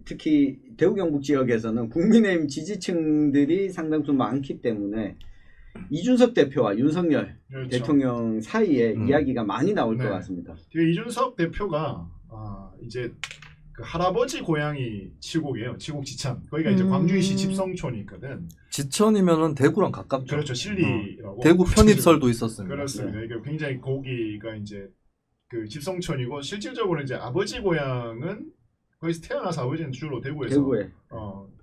특히 대구 경북 지역에서는 국민의힘 지지층들이 상당수 많기 때문에 이준석 대표와 윤석열 그렇죠. 대통령 사이에 이야기가 많이 나올 네. 것 같습니다. 이준석 대표가 이제 그 할아버지 고향이 칠곡이에요. 칠곡 지천. 거기가 이제 광주시 집성촌이 있거든. 지천이면은 대구랑 가깝죠. 그렇죠. 신리라고. 대구 편입설도 있었습니다. 그렇습니다. 이게 굉장히 거기가 이제 그 집성촌이고 실질적으로 이제 아버지 고향은 거기서 태어나서 아버지는 주로 대구에서 대구에.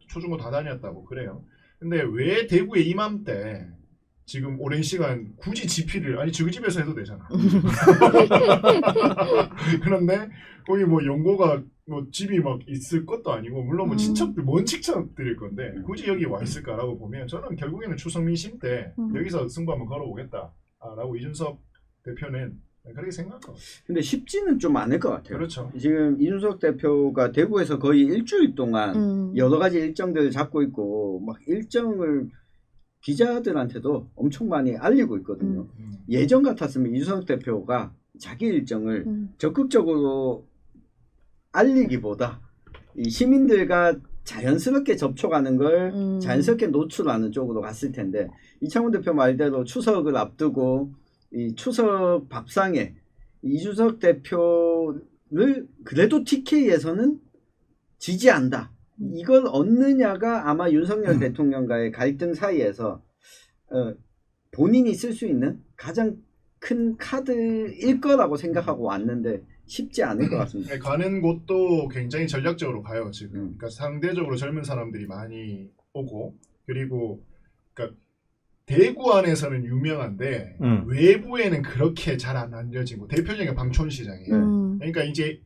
초중고 다 다녔다고 그래요. 근데 왜 대구에 이맘때 지금 오랜 시간 굳이 지피를 저희 집에서 해도 되잖아. 그런데 거기 뭐 연고가 뭐 집이 막 있을 것도 아니고 물론 뭐 친척들 먼 친척들일 건데 굳이 여기 와 있을까라고 보면 저는 결국에는 추석 민심 때 여기서 승부 한번 걸어보겠다라고 이준석 대표는 그렇게 생각하고. 근데 쉽지는 좀 않을 것 같아요. 그렇죠. 지금 이준석 대표가 대구에서 거의 일주일 동안 여러 가지 일정들을 잡고 있고 막 일정을 기자들한테도 엄청 많이 알리고 있거든요. 예전 같았으면 이준석 대표가 자기 일정을 적극적으로 알리기보다 이 시민들과 자연스럽게 접촉하는 걸 자연스럽게 노출하는 쪽으로 갔을 텐데 이창훈 대표 말대로 추석을 앞두고 이 추석 밥상에 이준석 대표를 그래도 TK에서는 지지한다. 이걸 얻느냐가 아마 윤석열 대통령과의 갈등 사이에서 본인이 쓸 수 있는 가장 큰 카드일 거라고 생각하고 왔는데 쉽지 않을 것 같습니다. 네, 가는 곳도 굉장히 전략적으로 가요 지금. 그러니까 상대적으로 젊은 사람들이 많이 오고 그리고 그러니까 대구 안에서는 유명한데 외부에는 그렇게 잘 안 알려지고 대표적인 게 방촌시장이에요. 그러니까 이제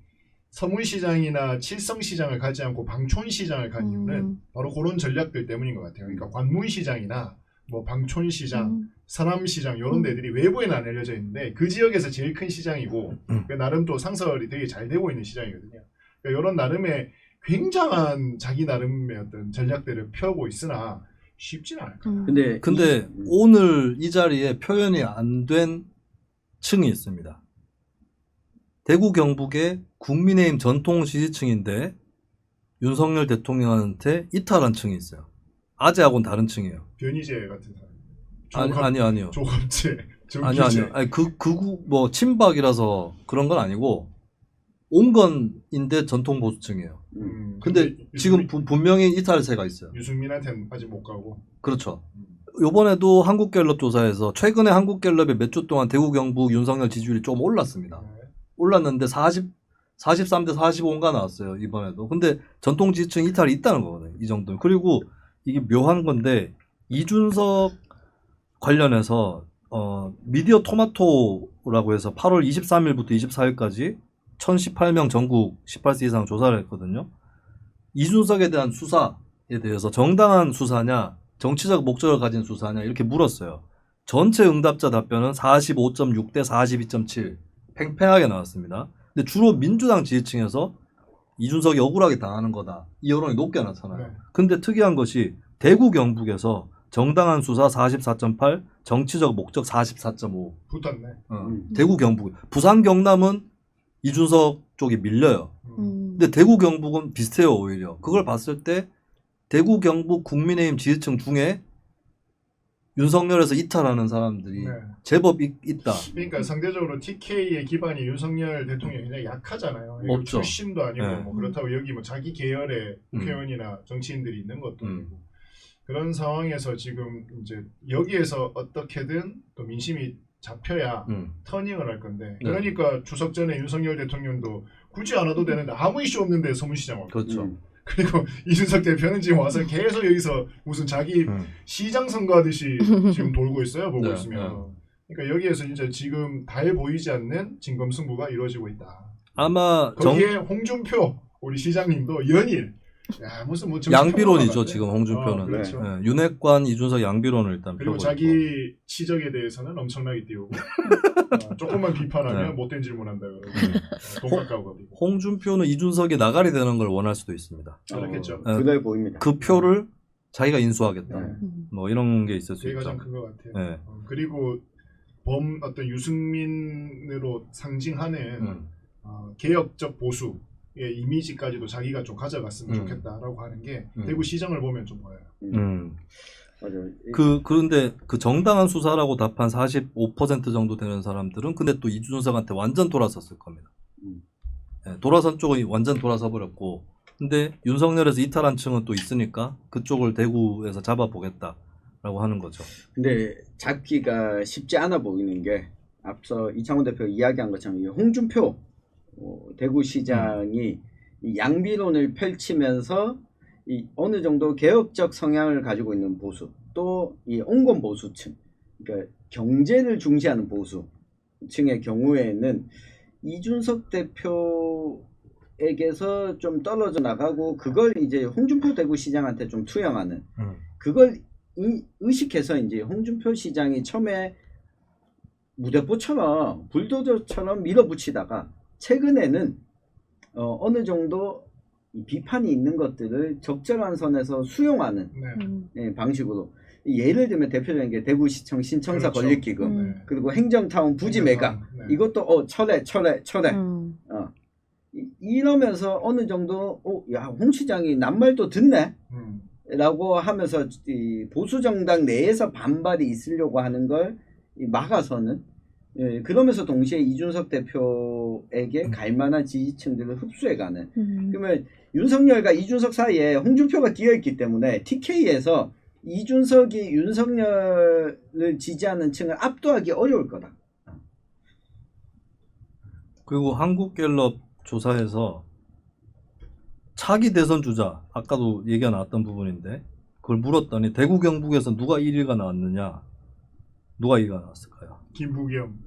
서문시장이나 칠성시장을 가지 않고 방촌시장을 간 이유는 바로 그런 전략들 때문인 것 같아요. 그러니까 관문시장이나 뭐 방촌시장, 서남시장 이런 데들이 외부에는 안 알려져 있는데 그 지역에서 제일 큰 시장이고 그러니까 나름 또 상설이 되게 잘 되고 있는 시장이거든요. 그러니까 이런 나름의 굉장한 자기 나름의 어떤 전략들을 펴고 있으나 쉽지는 않을 거예요. 근데 오늘 이 자리에 표현이 안 된 층이 있습니다. 대구 경북의 국민의힘 전통 지지층인데 윤석열 대통령한테 이탈한 층이 있어요. 아재하고는 다른 층이에요. 변희재 같은 사람. 아니요. 조갑재. 아니요. 아니 뭐 친박이라서 그런 건 아니고 온건인데 전통 보수층이에요. 근데 지금 분명히 이탈세가 있어요. 유승민한테는 아직 못 가고. 그렇죠. 요번에도 한국갤럽 조사에서 최근에 한국갤럽에 몇 주 동안 대구 경북 윤석열 지지율이 좀 올랐습니다. 올랐는데 43대 45인가 나왔어요. 이번에도. 근데 전통 지지층 이탈이 있다는 거거든요. 이 정도는. 그리고 이게 묘한 건데 이준석 관련해서 미디어 토마토라고 해서 8월 23일부터 24일까지 1018명 전국 18세 이상 조사를 했거든요. 이준석에 대한 수사에 대해서 정당한 수사냐 정치적 목적을 가진 수사냐 이렇게 물었어요. 전체 응답자 답변은 45.6대 42.7 팽팽하게 나왔습니다. 근데 주로 민주당 지지층에서 이준석이 억울하게 당하는 거다. 이 여론이 높게 나타나요. 네. 근데 특이한 것이 대구 경북에서 정당한 수사 44.8 정치적 목적 44.5 붙었네. 대구 경북. 부산 경남은 이준석 쪽이 밀려요. 근데 대구 경북은 비슷해요 오히려. 그걸 봤을 때 대구 경북 국민의힘 지지층 중에 윤석열에서 이탈하는 사람들이 네. 제법 있다. 그러니까 상대적으로 TK의 기반이 윤석열 대통령이 굉장히 약하잖아요. 없죠. 출신도 아니고 네. 뭐 그렇다고 여기 뭐 자기 계열의 국회의원이나 정치인들이 있는 것도 아니고 그런 상황에서 지금 이제 여기에서 어떻게든 또 민심이 잡혀야 터닝을 할 건데 그러니까 추석 전에 윤석열 대통령도 굳이 안 와도 되는데 아무 이슈 없는데 서문시장 왔고 그렇죠. 그리고 이준석 대표는 지금 와서 계속 여기서 무슨 자기 시장 선거하듯이 지금 돌고 있어요. 보고 네, 있으면. 그러니까 여기에서 이제 지금 달 보이지 않는 진검승부가 이루어지고 있다. 아마 거기에 홍준표 우리 시장님도 연일 야 무슨 뭐 양비론이죠 지금 홍준표는. 그렇죠. 네. 윤핵관 이준석 양비론을 일단 그리고 펴고 자기 있고. 치적에 대해서는 엄청나게 띄우고 조금만 비판하면 네. 못된 질문한다 그러고 돈 깎아오고 홍준표는 이준석이 나가리 되는 걸 원할 수도 있습니다. 그렇겠죠. 그래 보입니다. 그 표를 자기가 인수하겠다. 네. 뭐 이런 게 있을 수 그게 있죠. 가장 큰 것 같아요. 네. 그리고 어떤 유승민으로 상징하는 개혁적 보수의 이미지까지도 자기가 좀 가져갔으면 좋겠다라고 하는 게 대구 시정을 보면 좀 보여요. 맞아요. 그런데 그 정당한 수사라고 답한 45% 정도 되는 사람들은 근데 또 이준석한테 완전 돌아섰을 겁니다. 네, 돌아선 쪽은 완전 돌아서 버렸고 근데 윤석열에서 이탈한 층은 또 있으니까 그쪽을 대구에서 잡아보겠다라고 하는 거죠. 근데 잡기가 쉽지 않아 보이는 게 앞서 이창훈 대표가 이야기한 것처럼 이 홍준표 대구시장이 이 양비론을 펼치면서 이 어느 정도 개혁적 성향을 가지고 있는 보수 또 이 온건 보수층 그러니까 경제를 중시하는 보수층의 경우에는 이준석 대표에게서 좀 떨어져 나가고 그걸 이제 홍준표 대구시장한테 좀 투영하는 그걸 의식해서 이제 홍준표 시장이 처음에 무대포처럼 불도저처럼 밀어붙이다가 최근에는 어느 정도 비판이 있는 것들을 적절한 선에서 수용하는 방식으로 예를 들면 대표적인 게 대구시청 신청사 그렇죠. 건립기금 그리고 행정타운 부지 매각 이것도 철회 이러면서 어느 정도 야, 홍 시장이 낱말도 듣네 라고 하면서 이 보수정당 내에서 반발이 있으려고 하는 걸 막아서는 예, 그러면서 동시에 이준석 대표에게 갈만한 지지층들을 흡수해가는. 그러면 윤석열과 이준석 사이에 홍준표가 끼어있기 때문에 TK에서 이준석이 윤석열을 지지하는 층을 압도하기 어려울 거다. 그리고 한국갤럽 조사에서 차기 대선 주자, 아까도 얘기가 나왔던 부분인데 그걸 물었더니 대구 경북에서 누가 1위가 나왔느냐, 누가 1위가 나왔을까요? 김부겸.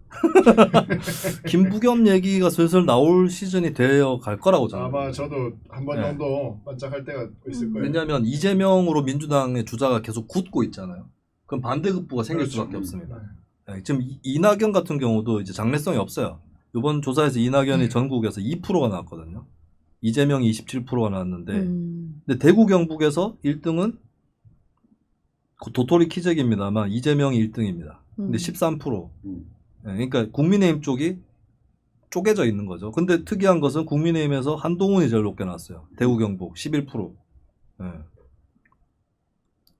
김부겸 얘기가 슬슬 나올 시즌이 되어 갈 거라고 저는. 아마 저도 한 번 네. 정도 반짝할 때가 있을 거예요. 왜냐하면 이재명으로 민주당의 주자가 계속 굳고 있잖아요. 그럼 반대급부가 생길 그렇죠. 수밖에 없습니다. 네, 지금 이낙연 같은 경우도 이제 장래성이 없어요. 이번 조사에서 이낙연이 전국에서 2%가 나왔거든요. 이재명이 27%가 나왔는데, 근데 대구 경북에서 1등은 도토리 키재기입니다만 이재명이 1등입니다. 근데 13%. 네, 그러니까 국민의힘 쪽이 쪼개져 있는 거죠. 근데 특이한 것은 국민의힘에서 한동훈이 제일 높게 나왔어요. 대구 경북 11%. 네.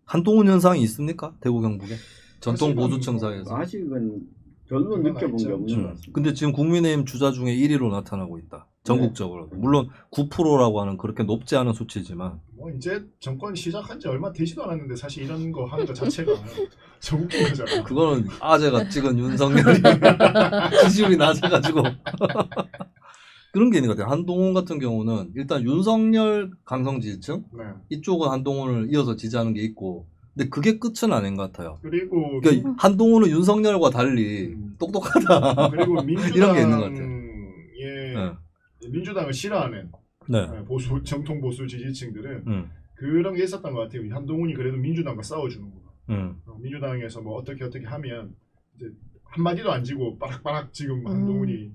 한동훈 현상이 있습니까? 대구 경북에? 전통 보수층 사이에서. 아직은 별로 느껴본 게 없는 것 같습니다. 근데 지금 국민의힘 주자 중에 1위로 나타나고 있다. 전국적으로. 네. 물론 9%라고 하는 그렇게 높지 않은 수치지만. 뭐 이제 정권 시작한 지 얼마 되지도 않았는데 사실 이런 거 하는 것 자체가 저 웃긴 거잖아. 그거는 아재가 찍은 윤석열이 지지율이 낮아가지고. 그런 게 있는 것 같아요. 한동훈 같은 경우는 일단 윤석열 강성 지지층 네. 이쪽은 한동훈을 이어서 지지하는 게 있고, 근데 그게 끝은 아닌 것 같아요. 그리고 그러니까 한동훈은 윤석열과 달리 똑똑하다. 그리고 이런 게 있는 것 같아요. 민주당의 민주당을 싫어하는 네. 보수 정통 보수 지지층들은 그런 게 있었던 것 같아요. 한동훈이 그래도 민주당과 싸워주는구나. 민주당에서 뭐 어떻게 하면 이제 한 마디도 안 지고 빠락빠락 지금 한동훈이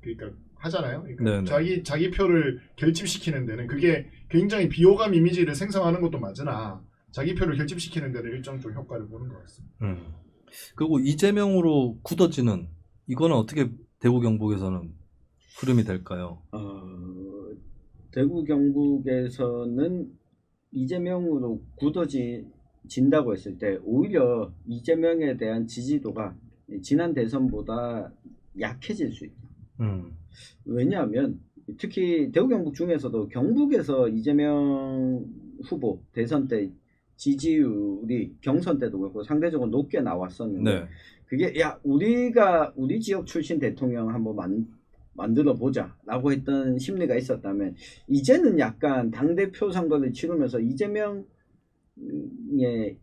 그러니까 하잖아요. 그러니까 자기 표를 결집시키는 데는 그게 굉장히 비호감 이미지를 생성하는 것도 맞으나 자기 표를 결집시키는 데는 일정적 효과를 보는 것 같습니다. 그리고 이재명으로 굳어지는 이거는 어떻게 대구 경북에서는 흐름이 될까요? 대구 경북에서는 이재명으로 굳어진다고 했을 때 오히려 이재명에 대한 지지도가 지난 대선보다 약해질 수 있다. 왜냐하면 특히 대구 경북 중에서도 경북에서 이재명 후보 대선 때 지지율이 경선 때도 그렇고 상대적으로 높게 나왔었는데 그게 우리 지역 출신 대통령 한번 만들어 보자 라고 했던 심리가 있었다면 이제는 약간 당대표 선거를 치르면서 이재명의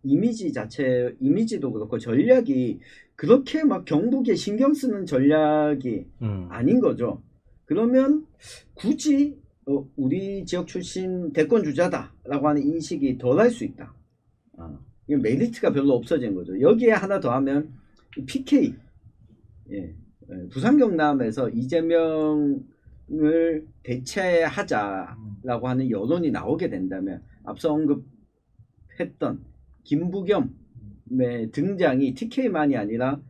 이미지도 그렇고 전략이 그렇게 막 경북에 신경 쓰는 전략이 아닌 거죠. 그러면 굳이 우리 지역 출신 대권 주자다라고 하는 인식이 덜할 수 있다. 메리트가 별로 없어진 거죠. 여기에 하나 더 하면 PK, 부산 경남에서 이재명을 대체하자라고 하는 여론이 나오게 된다면 앞서 언급했던 김부겸의 등장이 TK만이 아니라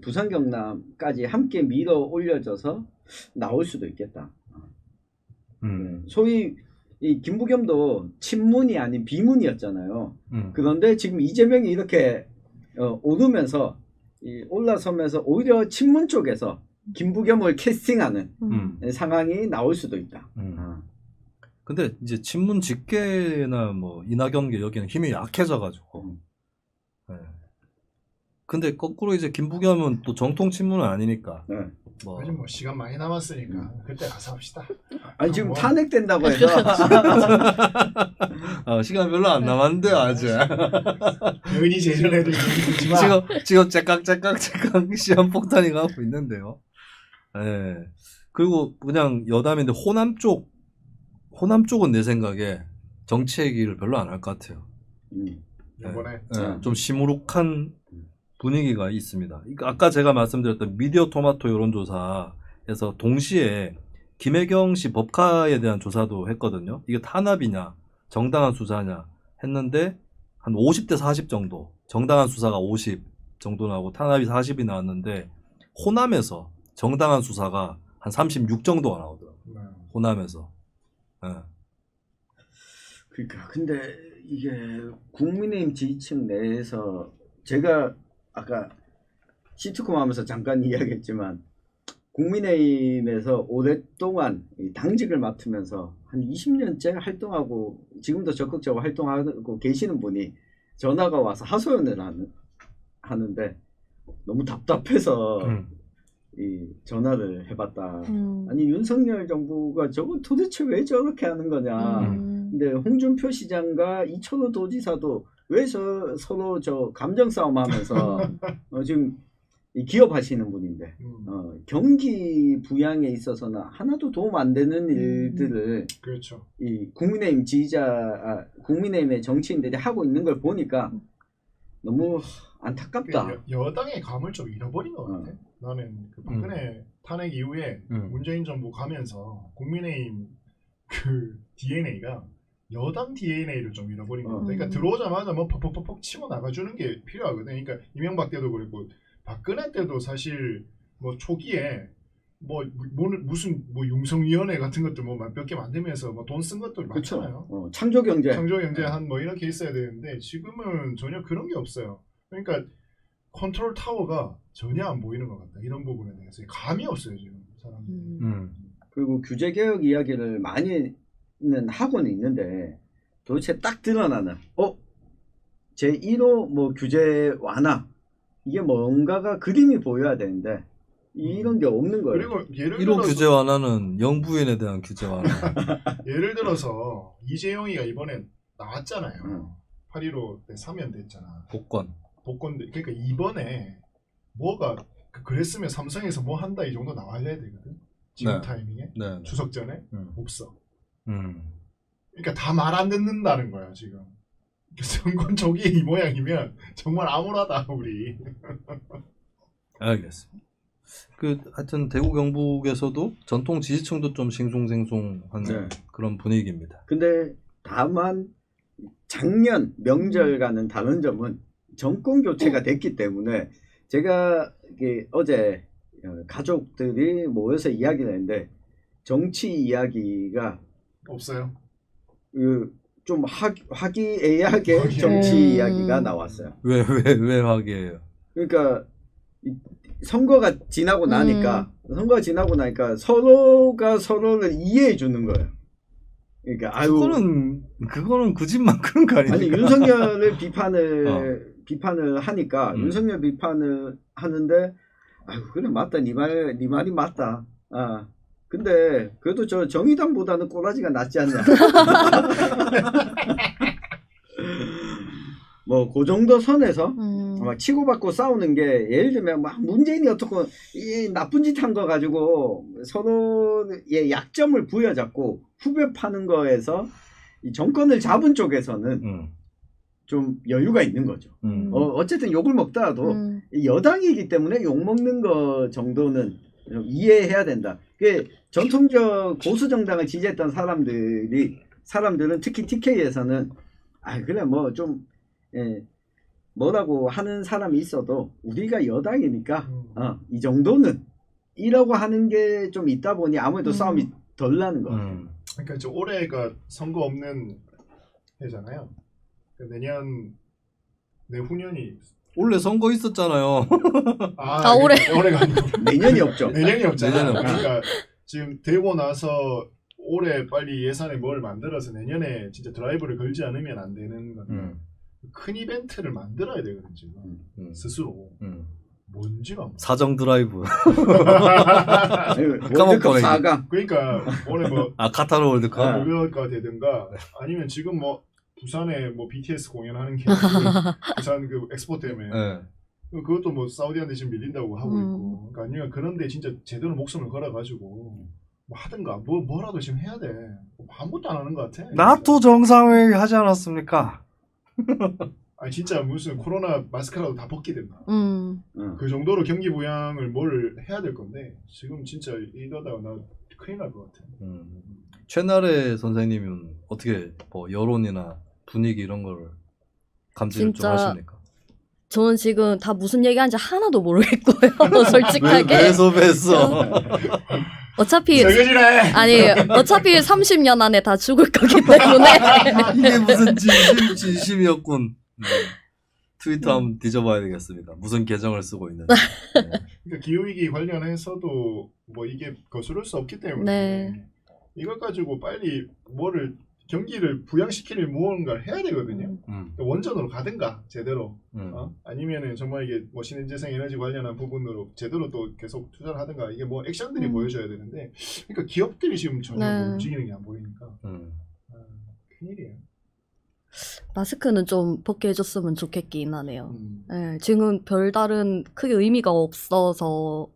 부산 경남까지 함께 밀어 올려져서 나올 수도 있겠다. 소위 이 김부겸도 친문이 아닌 비문이었잖아요. 그런데 지금 이재명이 이렇게 오르면서 올라서면서 오히려 친문 쪽에서 김부겸을 캐스팅하는 상황이 나올 수도 있다. 근데 이제 친문 직계나 뭐 이낙연계 여기는 힘이 약해져가지고. 근데 거꾸로 이제 김부겸은 또 정통 친문은 아니니까. 아직 뭐 시간 많이 남았으니까 그때 가서 합시다. 아니 지금 탄핵된다고 해서 시간 별로 안 남았는데 아직. 여인이 제전에도 있지만 지금 째깍 시험 폭탄이 가고 있는데요. 그리고 그냥 여담인데 호남 쪽은 내 생각에 정치 얘기를 별로 안 할 것 같아요. 이번에 좀 시무룩한 분위기가 있습니다. 아까 제가 말씀드렸던 미디어 토마토 여론조사에서 동시에 김혜경 씨 법카에 대한 조사도 했거든요. 이게 탄압이냐 정당한 수사냐 했는데 한 50대 40 정도, 정당한 수사가 50 정도 나오고 탄압이 40이 나왔는데 호남에서 정당한 수사가 한 36 정도가 나오더라고요. 호남에서. 그러니까 근데 이게 국민의힘 지지층 내에서 제가 아까 시트콤 하면서 잠깐 이야기했지만 국민의힘에서 오랫동안 이 당직을 맡으면서 한 20년째 활동하고 지금도 적극적으로 활동하고 계시는 분이 전화가 와서 하소연을 하는데 너무 답답해서 이 전화를 해봤다. 아니 윤석열 정부가 저거 도대체 왜 저렇게 하는 거냐. 근데 홍준표 시장과 이철호 도지사도 왜 서로 저 감정 싸움 하면서 지금 이 기업하시는 분인데 경기 부양에 있어서는 하나도 도움 안 되는 일들을 그렇죠. 이 국민의힘 국민의힘의 정치인들이 하고 있는 걸 보니까 너무 안타깝다. 여당의 감을 좀 잃어버린 것 같아. 나는 그 박근혜 탄핵 이후에 문재인 정부 가면서 국민의힘 그 DNA가 여당 DNA를 좀 잃어버린 것 같아. 그러니까 들어오자마자 뭐 퍽퍽퍽 치고 나가주는 게 필요하거든. 그러니까 이명박 때도 그랬고 박근혜 때도 사실 뭐 초기에 무슨 융성위원회 같은 것들 뭐 몇 개 만들면서 뭐 돈 쓴 것들 많잖아요. 창조경제 한 뭐 이렇게 있어야 되는데 지금은 전혀 그런 게 없어요. 그러니까 컨트롤 타워가 전혀 안 보이는 것 같다. 이런 부분에 대해서 감이 없어요 지금 사람들이. 그리고 규제 개혁 이야기를 많이는 하고는 있는데 도대체 딱 드러나는 제1호 뭐 규제 완화 이게 뭔가가 그림이 보여야 되는데 이런 게 없는 거예요. 그리고 예를 1호 들어서 규제 완화는 영부인에 대한 규제 완화. 예를 들어서 이재용이가 이번에 나왔잖아요. 8.15 때 사면됐잖아. 복권. 그러니까 이번에 뭐가 그랬으면 삼성에서 뭐 한다 이 정도 나와야 되거든. 지금 네. 타이밍에 네. 추석 전에 없어. 음. 그러니까 다 말 안 듣는다는 거야 지금. 정권 저기 이 모양이면 정말 암울하다 우리. 알겠습니다. 하여튼 대구 경북에서도 전통 지지층도 좀 싱숭생숭한 네. 그런 분위기입니다. 근데 다만 작년 명절과는 다른 점은 정권 교체가 됐기 때문에 제가 어제 가족들이 모여서 이야기를 했는데 정치 이야기가 없어요. 좀 화기애애하게 정치 이야기가 나왔어요. 왜 화기예요? 그러니까 선거가 지나고 나니까 서로가 서로를 이해해 주는 거예요. 그러니까 그거는 그 집만 그런 거 아닙니까? 아니 윤석열을 비판을 하니까 윤석열 비판을 하는데 그래 맞다 네 말이 맞다. 근데 그래도 저 정의당보다는 꼬라지가 낫지 않냐. 뭐 그 정도 선에서 막 치고받고 싸우는 게 예를 들면 막 문재인이 어떻고 이 나쁜 짓 한 거 가지고 서로의 약점을 부여잡고 후벼 파는 거에서 이 정권을 잡은 쪽에서는 좀 여유가 있는 거죠. 어쨌든 욕을 먹더라도 여당이기 때문에 욕 먹는 거 정도는 좀 이해해야 된다. 그게 전통적 보수 정당을 지지했던 사람들은 특히 TK에서는 그래 뭐 좀 뭐라고 하는 사람이 있어도 우리가 여당이니까 이 정도는 이라고 하는 게 좀 있다 보니 아무래도 싸움이 덜 나는 것 같아요. 그러니까 이제 올해가 선거 없는 해잖아요. 내후년이 원래 선거 있었잖아요. 올해가 아니고 내년이 없죠. 내년이 없잖아요. 내년은 없죠. 그러니까 지금 되고 나서 올해 빨리 예산에 뭘 만들어서 내년에 진짜 드라이브를 걸지 않으면 안 되는 건데 큰 이벤트를 만들어야 되거든 지금 스스로. 뭔지가 사정 드라이브. 월드컵 4강. 그러니까 올해 뭐 카타르 월드컵 월드컵가 되든가 아니면 지금 뭐 부산에 뭐 BTS 공연하는 게 부산 그 엑스포 때문에 그것도 뭐 사우디한테 지금 밀린다고 하고 있고 그러니까 아니면 그런데 진짜 제대로 목숨을 걸어가지고 뭐 하든가 뭐라도 지금 해야 돼. 아무것도 안 하는 것 같아. 나토 정상회의 하지 않았습니까? 아니 진짜 무슨 코로나 마스크라도 다 벗기든가 그 정도로 경기 부양을 뭘 해야 될 건데 지금 진짜 이러다가 나 큰일 날 것 같아. 최나래 선생님은 어떻게 뭐 여론이나 분위기 이런 걸 감지를 좀 하십니까? 저는 지금 다 무슨 얘기하는지 하나도 모르겠고요. 솔직하게. 왜 섭외했어? 어차피 30년 안에 다 죽을 거기 때문에 이게 무슨 진심이었군. 트위터 한번 뒤져봐야 되겠습니다. 무슨 계정을 쓰고 있는지. 네. 그러니까 기후위기 관련해서도 뭐 이게 거스를 수 없기 때문에 네. 이것 가지고 빨리 뭐를 경기를 부양시킬 무언가를 해야 되거든요. 원전으로 가든가 제대로 아니면은 정말 이게 뭐 신재생 에너지 관련한 부분으로 제대로 또 계속 투자를 하든가 이게 뭐 액션들이 보여줘야 되는데 그러니까 기업들이 지금 전혀 네. 뭐 움직이는 게 안 보이니까 큰일이에요. 마스크는 좀 벗게 해줬으면 좋겠긴 하네요. 네, 지금 별다른 크게 의미가 없어서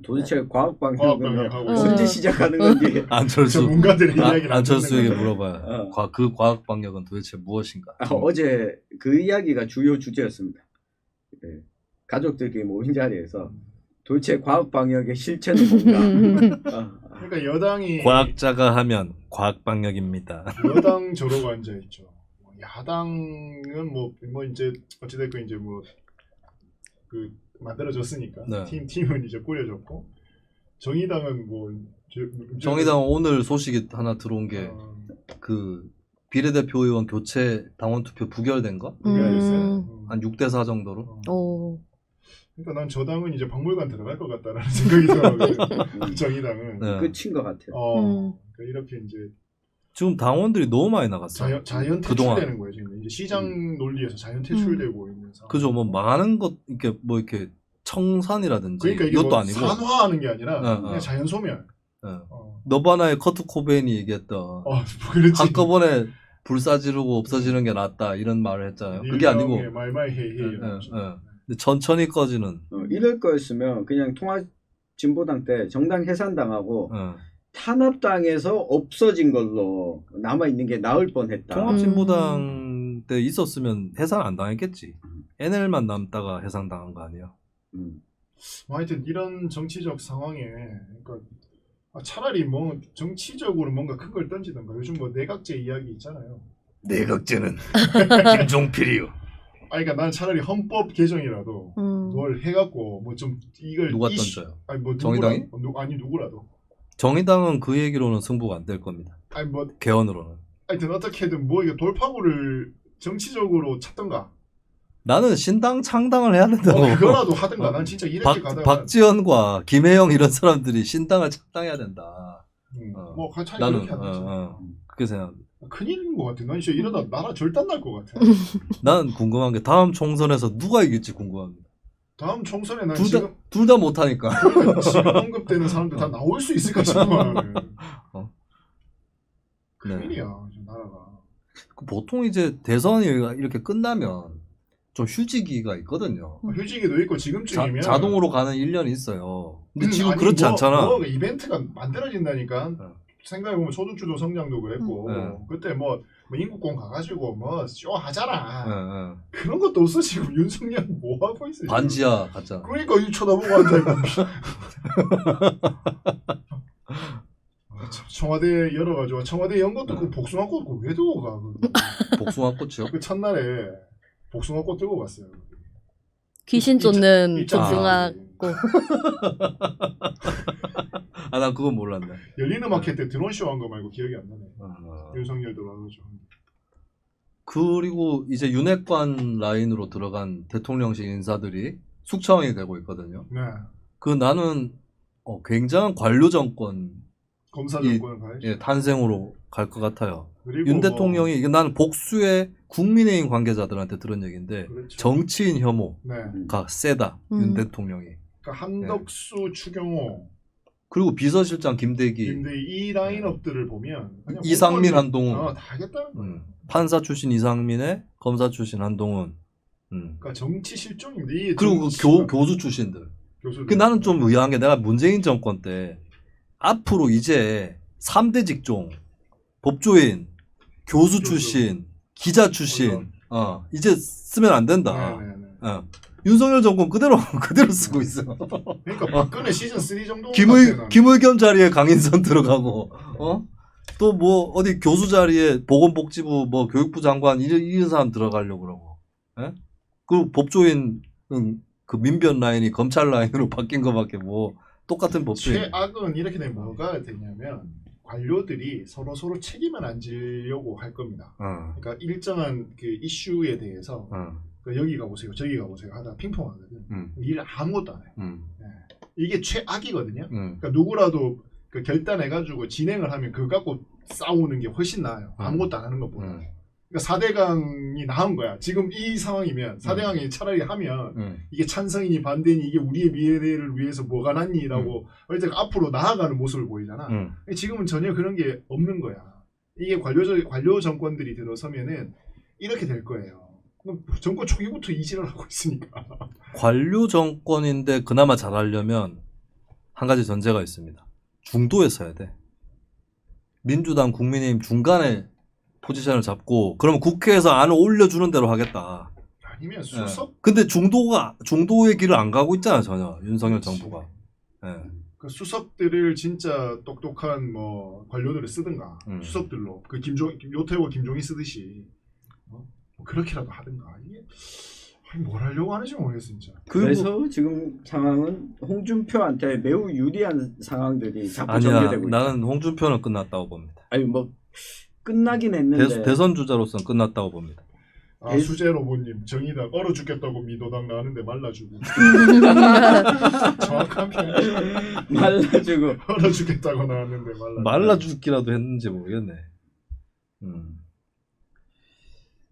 도대체 과학 과학 방역은 방역하고 언제 시작하는 건지 안철수 전문가들의 이야기를 안철수에게 듣는 거예요. 물어봐요. 그 과학 방역은 도대체 무엇인가? 어제 그 이야기가 주요 주제였습니다. 예. 가족들끼리 모인 자리에서 도대체 과학 방역의 실체는 뭔가? 그러니까 여당이 과학자가 하면 과학 방역입니다. 여당 저러고 앉아 있죠. 야당은 뭐 이제 어찌됐건 이제 뭐 그 만들어졌으니까 네. 팀은 이제 꾸려졌고 정의당은 뭐 정의당 오늘 소식이 하나 들어온 게 그 비례대표 의원 교체 당원 투표 부결된 거? 한 6대4 정도로? 오. 그러니까 난 저 당은 이제 박물관 들어갈 것 같다라는 생각이 들어요. 정의당은 네. 끝인 것 같아요. 그러니까 이렇게 이제 지금 당원들이 너무 많이 나갔어요. 자연 그동안. 퇴출되는 거예요. 지금 이제 시장 논리에서 자연 퇴출되고 있는 상황. 그죠? 뭐 망하는 것 이렇게 뭐 이렇게 청산이라든지 그러니까 이게 이것도 뭐 아니고 산화하는 게 아니라 어. 그냥 자연 소멸. 너바나의 커트 코베인이 얘기했던 그렇지. 한꺼번에 불사 지르고 없어지는 게 낫다 이런 말을 했잖아요. 그게 아니고 말말헤이헤이. 근데 천천히 꺼지는 이럴 거였으면 그냥 통합진보당 때 정당 해산당하고 탄압당에서 없어진 걸로 남아있는 게 나을 뻔했다. 통합진보당 때 있었으면 해산 안 당했겠지. NL만 남다가 해상당한 거 아니에요? 뭐 하여튼 이런 정치적 상황에 그러니까 차라리 뭐 정치적으로 뭔가 큰 걸 던지던가 요즘 뭐 내각제 이야기 있잖아요. 내각제는 김종필이요. 그러니까 나는 차라리 헌법 개정이라도 뭘 해갖고 뭐 좀 이걸 누가 던져요? 아니 뭐 정의당이? 아니 누구라도. 정의당은 그 얘기로는 승부가 안 될 겁니다. 아니 뭐 개헌으로는. 하여튼 어떻게든 뭐 이게 돌파구를 정치적으로 찾던가. 나는 신당 창당을 해야 된다고. 그거라도 하든가. 난 진짜 이렇게 가다가 박지원과 김혜영 이런 사람들이 신당을 창당해야 된다. 뭐 차라리 나는 그렇게 하든지. 그렇게 생각합니다. 큰일인 것 같아. 난 진짜 이러다 나라 절단 날 것 같아. 난 궁금한 게 다음 총선에서 누가 이길지 궁금합니다. 다음 총선에 난 둘 다 못하니까. 지금 언급되는 사람들 다 나올 수 있을까 싶어. 큰일이야, 나라가. 보통 이제 대선이 이렇게 끝나면 좀 휴지기가 있거든요. 휴지기도 있고 지금쯤이면 자동으로 가는 1년이 있어요. 근데 지금 아니, 그렇지 않잖아. 뭐 이벤트가 만들어진다니까. 생각해보면 소득주도 성장도 그랬고 그때 뭐 인구공 가가지고 뭐 쇼 하잖아. 그런 것도 없어. 지금 윤석열 뭐 하고 있어? 반지하 갔잖아. 그러니까 이 쳐다보고 앉아있고. 청와대 열어가지고 청와대 연 것도 그 복숭아꽃 그거 왜 두고 가? 복숭아꽃이요? 그 첫날에 복숭아꽃 들고 갔어요. 귀신 쫓는 있잖아. 복숭아꽃. 아, 난 그건 몰랐네. 열리는 마켓 때 드론 쇼 한 거 말고 기억이 안 나네. 윤석열 들어와가지고. 그리고 이제 윤핵관 라인으로 들어간 대통령실 인사들이 숙청이 되고 있거든요. 네. 그 나는 굉장한 관료 정권 검사 정권을 가야지. 탄생으로 갈 것 같아요. 그리고 윤 대통령이 이게 나는 복수의 국민의힘 관계자들한테 들은 얘기인데 그렇죠. 정치인 혐오가 네. 세다. 윤 대통령이. 그러니까 한덕수, 추경호, 그리고 비서실장 김대기, 근데 이 라인업들을 보면 그냥 이상민, 한동훈, 다 하겠다는 거예요. 판사 출신 이상민에 검사 출신 한동훈. 그러니까 정치 실종인데 이 그리고 그 교수 출신들. 그 나는 좀 의아한 게 내가 문재인 정권 때 앞으로 이제 3대 직종 법조인, 교수 출신, 기자 출신 이제 쓰면 안 된다. 윤석열 정권 그대로 쓰고 있어. 그러니까 박근혜 시즌 3 정도 김의겸 자리에 강인선 들어가고 또 뭐 어디 교수 자리에 보건복지부 뭐 교육부 장관 이런 사람 들어가려고 그러고. 예? 그리고 법조인 그 민변 라인이 검찰 라인으로 바뀐 거밖에 뭐 똑같은 법조인. 최악은 이렇게 되면 뭐가 되냐면 관료들이 서로 책임을 안 지려고 할 겁니다. 그러니까 일정한 그 이슈에 대해서 그 여기 가보세요, 저기 가보세요 하다가 핑퐁하거든. 일 아무것도 안 해. 이게 최악이거든요. 그러니까 누구라도 그 결단해가지고 진행을 하면 그거 갖고 싸우는 게 훨씬 나아요. 아무것도 안 하는 것보다. 그러니까 4대강이 나은 거야. 지금 이 상황이면 4대강이 차라리 하면 이게 찬성이니 반대니 이게 우리의 미래를 위해서 뭐가 낫니라고 어쨌든 앞으로 나아가는 모습을 보이잖아. 지금은 전혀 그런 게 없는 거야. 이게 관료 정권들이 들어서면은 이렇게 될 거예요. 정권 초기부터 이질을 하고 있으니까. 관료 정권인데 그나마 잘하려면 한 가지 전제가 있습니다. 중도에 서야 돼. 민주당, 국민의힘 중간에 포지션을 잡고 그러면 국회에서 안을 올려주는 대로 하겠다. 아니면 수석? 예. 근데 중도의 길을 안 가고 있잖아 전혀 윤석열 정부가. 예. 그 수석들을 진짜 똑똑한 뭐 관료들을 쓰든가 수석들로 그 요태우가 김종인 쓰듯이 뭐 그렇게라도 하든가. 이게 뭘 하려고 하는지 모르겠어 진짜. 그래서 지금 상황은 홍준표한테 매우 유리한 상황들이 자꾸 아니야, 전개되고 있다. 나는 홍준표는 끝났다고 봅니다. 아니 뭐 끝나긴 했는데 대선 주자로서는 끝났다고 봅니다. 아, 수재로보님 정의당 얼어 죽겠다고 민도당 나왔는데 말라주고. 정확한 표현. 말라주고 얼어 죽겠다고 나왔는데 말라주고. 말라 죽기라도 했는지 모르겠네.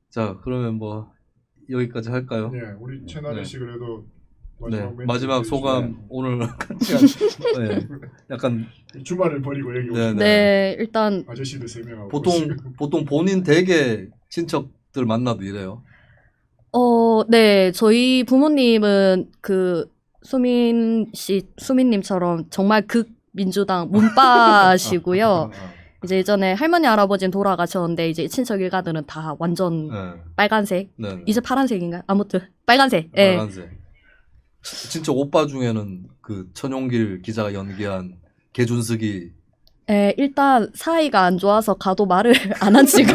자, 그러면 뭐 여기까지 할까요? 네, 우리 채널에 씨 그래도 네, 멘트 마지막 소감 해주시면. 오늘 같이 네, 약간 주말을 버리고 여기 네, 오신 네, 일단 아저씨들 3명하고 보통 본인 댁에 친척들 만나도 이래요. 네, 저희 부모님은 그 수민님처럼 정말 극민주당 문빠시고요. 이제 예전에 할머니 할아버지는 돌아가셨는데 이제 친척 일가들은 다 완전 네. 빨간색. 네. 이제 파란색인가요? 아무튼 빨간색. 예. 빨간색. 진짜 오빠 중에는 그 천용길 기자가 연기한 개준석이 예, 일단 사이가 안 좋아서 가도 말을 안 한 지가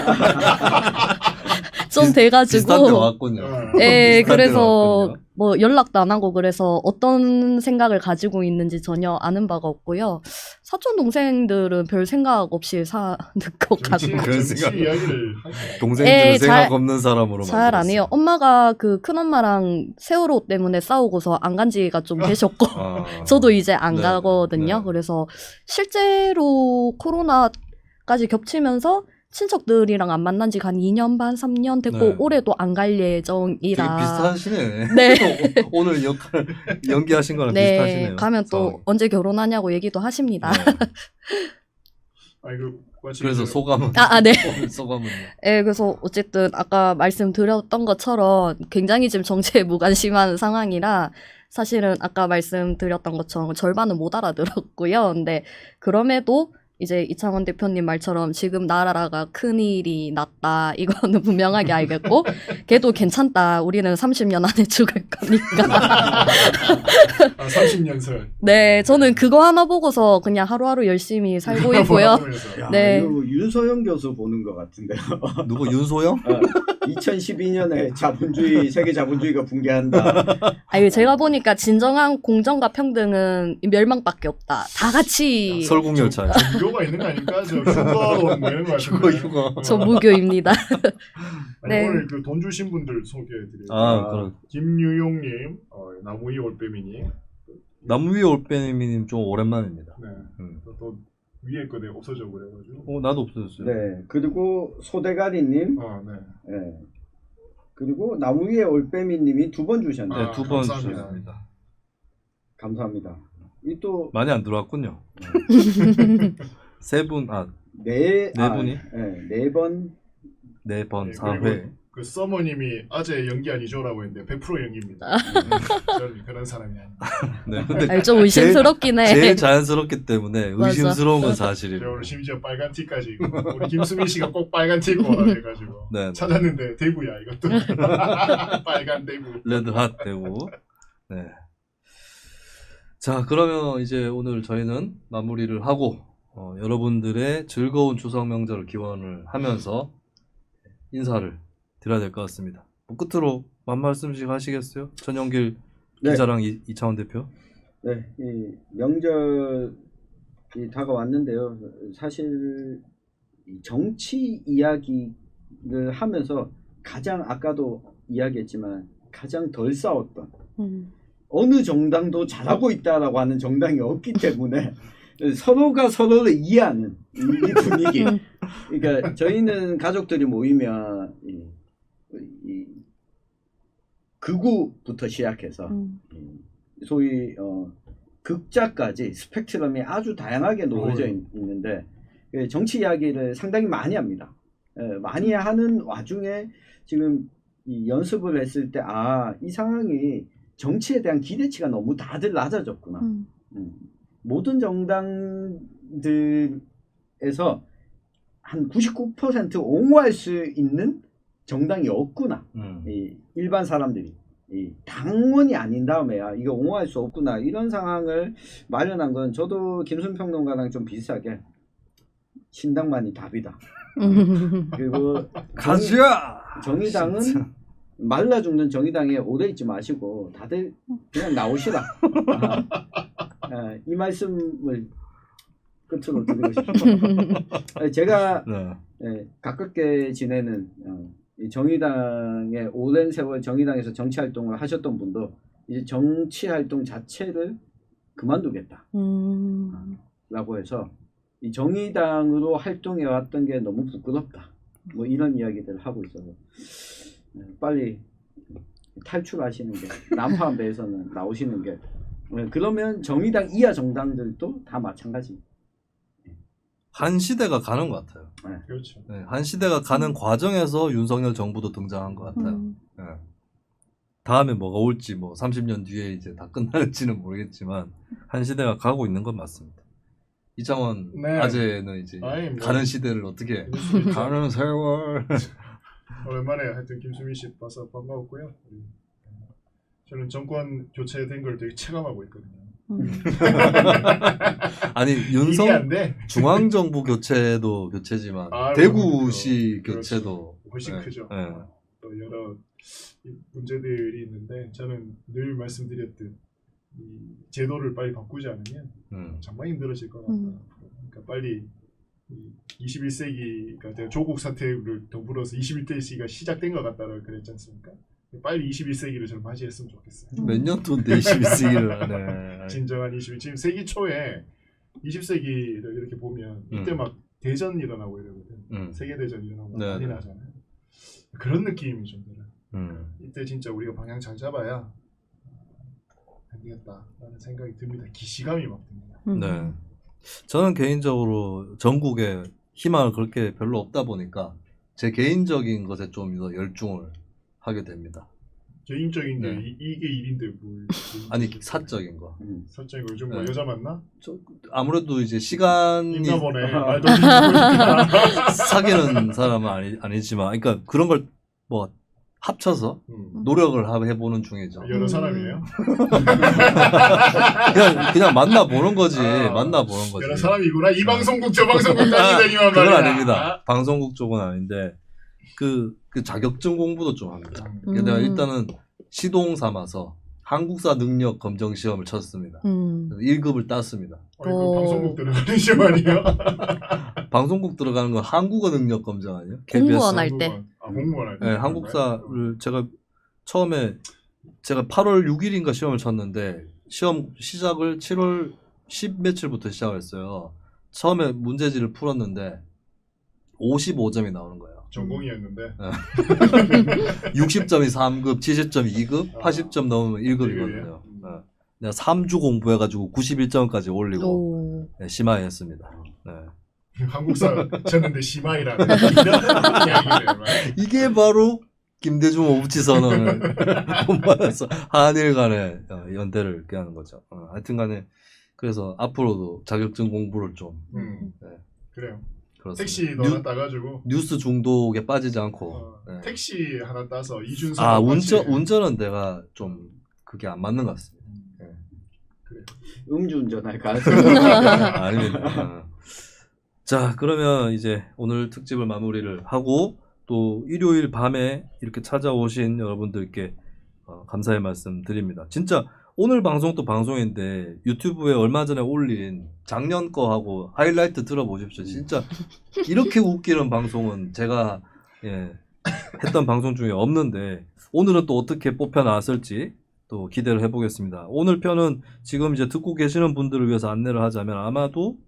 좀 돼가지고. 비슷한 데 왔군요. 예, 비슷한 데로 그래서 왔군요. 뭐 연락도 안 하고 그래서 어떤 생각을 가지고 있는지 전혀 아는 바가 없고요. 사촌 동생들은 별 생각 없이 사는 것 정치 같고. 그런 생각. 이야기를 동생들 예, 생각 잘- 없는 사람으로 잘 안 만들었어. 해요. 엄마가 그 큰엄마랑 세월호 때문에 싸우고서 안 간 지가 좀 되셨고 아. 저도 이제 안 네, 가거든요. 네. 그래서 실제로 코로나까지 겹치면서 친척들이랑 안 만난 지가 한 2년 반, 3년 됐고 네. 올해도 안 갈 되게 예정이라. 비슷하시네. 네. 오늘 역할 연기하신 거랑 네, 비슷하시네요. 가면 또 상황이. 언제 결혼하냐고 얘기도 하십니다. 네. 아이고 마치 그래서 그- 소감은 네. 오늘 소감은요. 네, 그래서 어쨌든 아까 말씀드렸던 것처럼 굉장히 지금 정치에 무관심한 상황이라 사실은 아까 말씀드렸던 것처럼 절반은 못 알아들었고요. 근데 그럼에도 이제 이창원 대표님 말처럼 지금 나라가 큰일이 났다. 이거는 분명하게 알겠고 걔도 괜찮다. 우리는 30년 안에 죽을 거니까. 30년설. 네, 저는 그거 하나 보고서 그냥 하루하루 열심히 살고 있고요. 야, 네. 이거 윤소영 교수 보는 것 같은데요. 누구 윤소영? 2012년에 자본주의 세계 자본주의가 붕괴한다. 아유, 제가 보니까 진정한 공정과 평등은 멸망밖에 없다. 다 같이 설국열차. 종교가 있는 거 아닐까? 저 휴가론 뭐 이런 거 같은데. 휴가. 저 무교입니다. 아니, 네. 오늘 그 돈 주신 분들 소개해드려요. 아, 그럼 김유용님, 나무위 올빼미님. 나무 위에 올빼미님 좀 오랜만입니다. 네. 음. 또 위에 거 내가 없어져 버려가지고. 나도 없어졌어요. 네. 그리고 소대가리님, 네. 네. 그리고 나무 위에 올빼미님이 2번 주셨네요. 네, 2번 감사합니다. 주셨습니다. 감사합니다. 이 또 많이 안 들어왔군요. 세 분, 네 분이? 네 번. 네 번, 네, 4회. 그리고 그 서머님이 아재 연기 아니죠라고 했는데 100% 연기입니다. 저는 그런 사람이 아닙니다. 네, 근데 아니, 좀 의심스럽긴 해. 제일 자연스럽기 때문에 맞아. 의심스러운 건 제가 사실이에요. 오늘 심지어 빨간 티까지 입고 우리 김수민 씨가 꼭 빨간 티 입고 오라 해가지고 네, 찾았는데 대구야 이것도 빨간 대구. 레드핫 되고. 네. 자, 그러면 이제 오늘 저희는 마무리를 하고 여러분들의 즐거운 추석 명절을 기원을 하면서 인사를 드려야 될 것 같습니다. 뭐 끝으로 한 말씀씩 하시겠어요? 전용길 네. 기자랑 이창원 대표. 네, 이 명절이 다가왔는데요. 사실 이 정치 이야기를 하면서 가장 아까도 이야기했지만 가장 덜 싸웠던 음. 어느 정당도 잘하고 있다라고 하는 정당이 없기 때문에 서로가 서로를 이해하는 이 분위기. 그러니까 저희는 가족들이 모이면 이 극우부터 시작해서 소위 극자까지 스펙트럼이 아주 다양하게 놓여져 있는데 정치 이야기를 상당히 많이 합니다. 많이 하는 와중에 지금 이 연습을 했을 때 이 상황이 정치에 대한 기대치가 너무 다들 낮아졌구나. 모든 정당들에서 한 99% 옹호할 수 있는 정당이 없구나. 이 일반 사람들이 이 당원이 아닌 다음에야 이거 옹호할 수 없구나. 이런 상황을 마련한 건 저도 김순평론가랑 좀 비슷하게 신당만이 답이다. 그리고 가자. 정의당은 진짜. 말라 죽는 정의당에 오래 있지 마시고 다들 그냥 나오시라. 이 말씀을 끝으로 드리고 싶습니다. 제가 네. 가깝게 지내는 이 정의당의 오랜 세월 정의당에서 정치 활동을 하셨던 분도 이제 정치 활동 자체를 그만두겠다. 라고 해서 이 정의당으로 활동해 왔던 게 너무 부끄럽다. 뭐 이런 이야기들을 하고 있어서 빨리 탈출하시는 게 난파한 배에서는 나오시는 게 그러면 정의당 이하 정당들도 다 마찬가지. 한 시대가 가는 것 같아요. 그렇죠. 네, 한 시대가 가는 과정에서 윤석열 정부도 등장한 것 같아요. 네. 다음에 뭐가 올지 뭐 30년 뒤에 이제 다 끝날지는 모르겠지만 한 시대가 가고 있는 건 맞습니다. 이창원 네. 아재는 이제 아이, 뭐. 가는 시대를 어떻게 가는 세월 오랜만에 하여튼 김수민 씨 봐서 반가웠고요. 저는 정권 교체된 걸 되게 체감하고 있거든요. 아니 이게 윤석 안 돼. 중앙정부 교체도 교체지만 아, 대구시 그렇죠. 교체도 훨씬 네, 크죠. 네. 또 여러 문제들이 있는데 저는 늘 말씀드렸듯 이 제도를 빨리 바꾸지 않으면 정말 힘들어질 것 같다. 그러니까 빨리 21세기가 조국 사태를 더불어서 21세기가 시작된 것 같다고 그랬지 않습니까? 빨리 21세기를 좀 맞이했으면 좋겠어요. 몇 년도인데 21세기를 하네. 진정한 21. 지금 세기 초에 20세기를 이렇게 보면 이때 막 대전 일어나고 이러거든. 세계 대전 일어나고 네, 난리 네. 나잖아요. 그런 느낌이 좀 들어요. 이때 진짜 우리가 방향 잘 잡아야 안 되겠다라는 생각이 듭니다. 기시감이 막 듭니다. 네. 저는 개인적으로 전국에 희망을 그렇게 별로 없다 보니까 제 개인적인 것에 좀 더 열중을 하게 됩니다. 개인적인데 네. 이게 일인데 뭘? 아니 사적인 거. 사적인 거 요즘 뭐 네. 여자 만나? 아무래도 이제 시간이 있나 보네. 너 보니까. 사귀는 사람은 아니지만, 그러니까 그런 걸 뭐 합쳐서 노력을 해보는 중이죠. 여러 사람이에요? 그냥 만나보는 거지. 아, 만나보는 거지. 여러 사람이구나. 이 방송국 저 방송국 다니더니만 그건 말이야. 아닙니다. 방송국 쪽은 아닌데 그 자격증 공부도 좀 합니다. 내가 일단은 시동 삼아서 한국사 능력 검정 시험을 쳤습니다. 1급을 땄습니다. 이거 방송국 들어가는 시간이에요? 방송국 들어가는 건 한국어 능력 검정 아니에요? 공무원 할 때. 공무원 할 때. 네, 한국사를 제가 8월 6일인가 시험을 쳤는데 시험 시작을 7월 10 며칠부터 시작을 했어요. 처음에 문제지를 풀었는데 55점이 나오는 거예요. 전공이었는데. 60점이 3급, 70점이 2급, 80점 넘으면 1급이거든요. 내가 3주 공부해가지고 91점까지 올리고 네, 심하게 했습니다. 네. 한국사 쳤는데 심하이라는 이야기를 이게 바로 김대중 오부치 선언을 본받아서 한일 간의 연대를 꾀하는 거죠. 하여튼간에 그래서 앞으로도 자격증 공부를 좀 네, 그래요. 그렇습니다. 택시 하나 따가지고 뉴스 중독에 빠지지 않고 네. 택시 하나 따서 이준석 운전은 내가 좀 그게 안 맞는 것 같습니다. 네. 그래. 음주운전할 까 아닙니다. 자, 그러면 이제 오늘 특집을 마무리를 하고 또 일요일 밤에 이렇게 찾아오신 여러분들께 감사의 말씀 드립니다. 진짜 오늘 방송도 방송인데 유튜브에 얼마 전에 올린 작년 거하고 하이라이트 들어보십시오. 진짜 이렇게 웃기는 방송은 제가 했던 방송 중에 없는데 오늘은 또 어떻게 뽑혀 나왔을지 또 기대를 해보겠습니다. 오늘 편은 지금 이제 듣고 계시는 분들을 위해서 안내를 하자면 아마도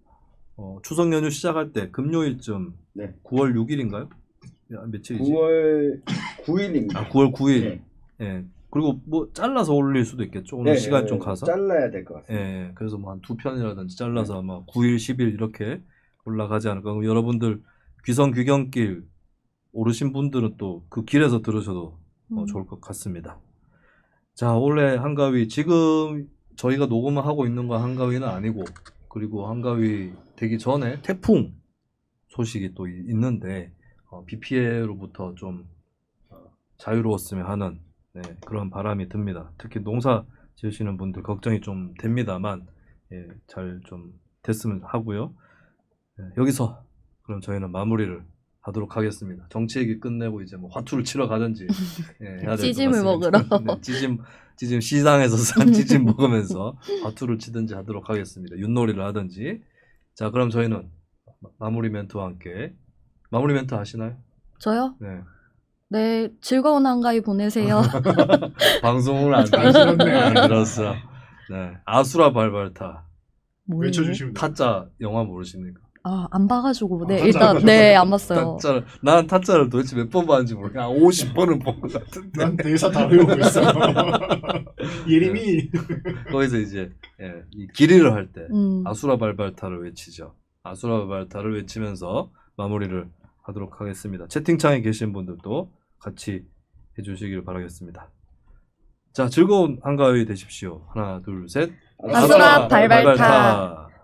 추석 연휴 시작할 때 금요일쯤 네. 9월 6일인가요? 며칠이지? 9월 9일입니다. 아, 9월 9일. 네. 예. 그리고 뭐 잘라서 올릴 수도 있겠죠. 오늘 시간 좀 가서. 잘라야 될 것 같습니다. 예. 그래서 뭐 한 두 편이라든지 잘라서 아마 9일, 10일 이렇게 올라가지 않을까. 그럼 여러분들 귀성 귀경길 오르신 분들은 또 그 길에서 들으셔도 좋을 것 같습니다. 자, 원래 한가위 지금 저희가 녹음을 하고 있는 건 한가위는 아니고 그리고 한가위 되기 전에 태풍 소식이 또 있는데 비 피해로부터 좀 자유로웠으면 하는 그런 바람이 듭니다. 특히 농사 지으시는 분들 걱정이 좀 됩니다만 잘 좀 됐으면 하고요. 여기서 그럼 저희는 마무리를 하도록 하겠습니다. 정치 얘기 끝내고 이제 뭐 화투를 치러 가든지 해야 될 것 찌짐을 같습니다. 먹으러. 네, 찌짐 시장에서 산 찌짐 먹으면서 화투를 치든지 하도록 하겠습니다. 윷놀이를 하든지. 자, 그럼 저희는 마무리 멘트와 함께 마무리 멘트 하시나요? 저요? 네. 네, 즐거운 한가위 보내세요. 방송을 안 들었어. 네. 아수라 발발타. 뭐예요? 외쳐주시면 돼요. 타짜 영화 모르십니까? 아, 안 봐가지고. 네, 타짜 일단, 안 네, 안 봤어요. 난 타짜를 도대체 몇 번 봤는지 모르겠어. 한 50번은 본 것 같은데. 난 대사 다 외우고 있어. 예림이. 거기서 이제 이 길이를 할 때 아수라 발발타를 외치죠. 아수라 발발타를 외치면서 마무리를 하도록 하겠습니다. 채팅창에 계신 분들도 같이 해주시길 바라겠습니다. 자, 즐거운 한가위 되십시오. 하나, 둘, 셋. 아수라 발발타.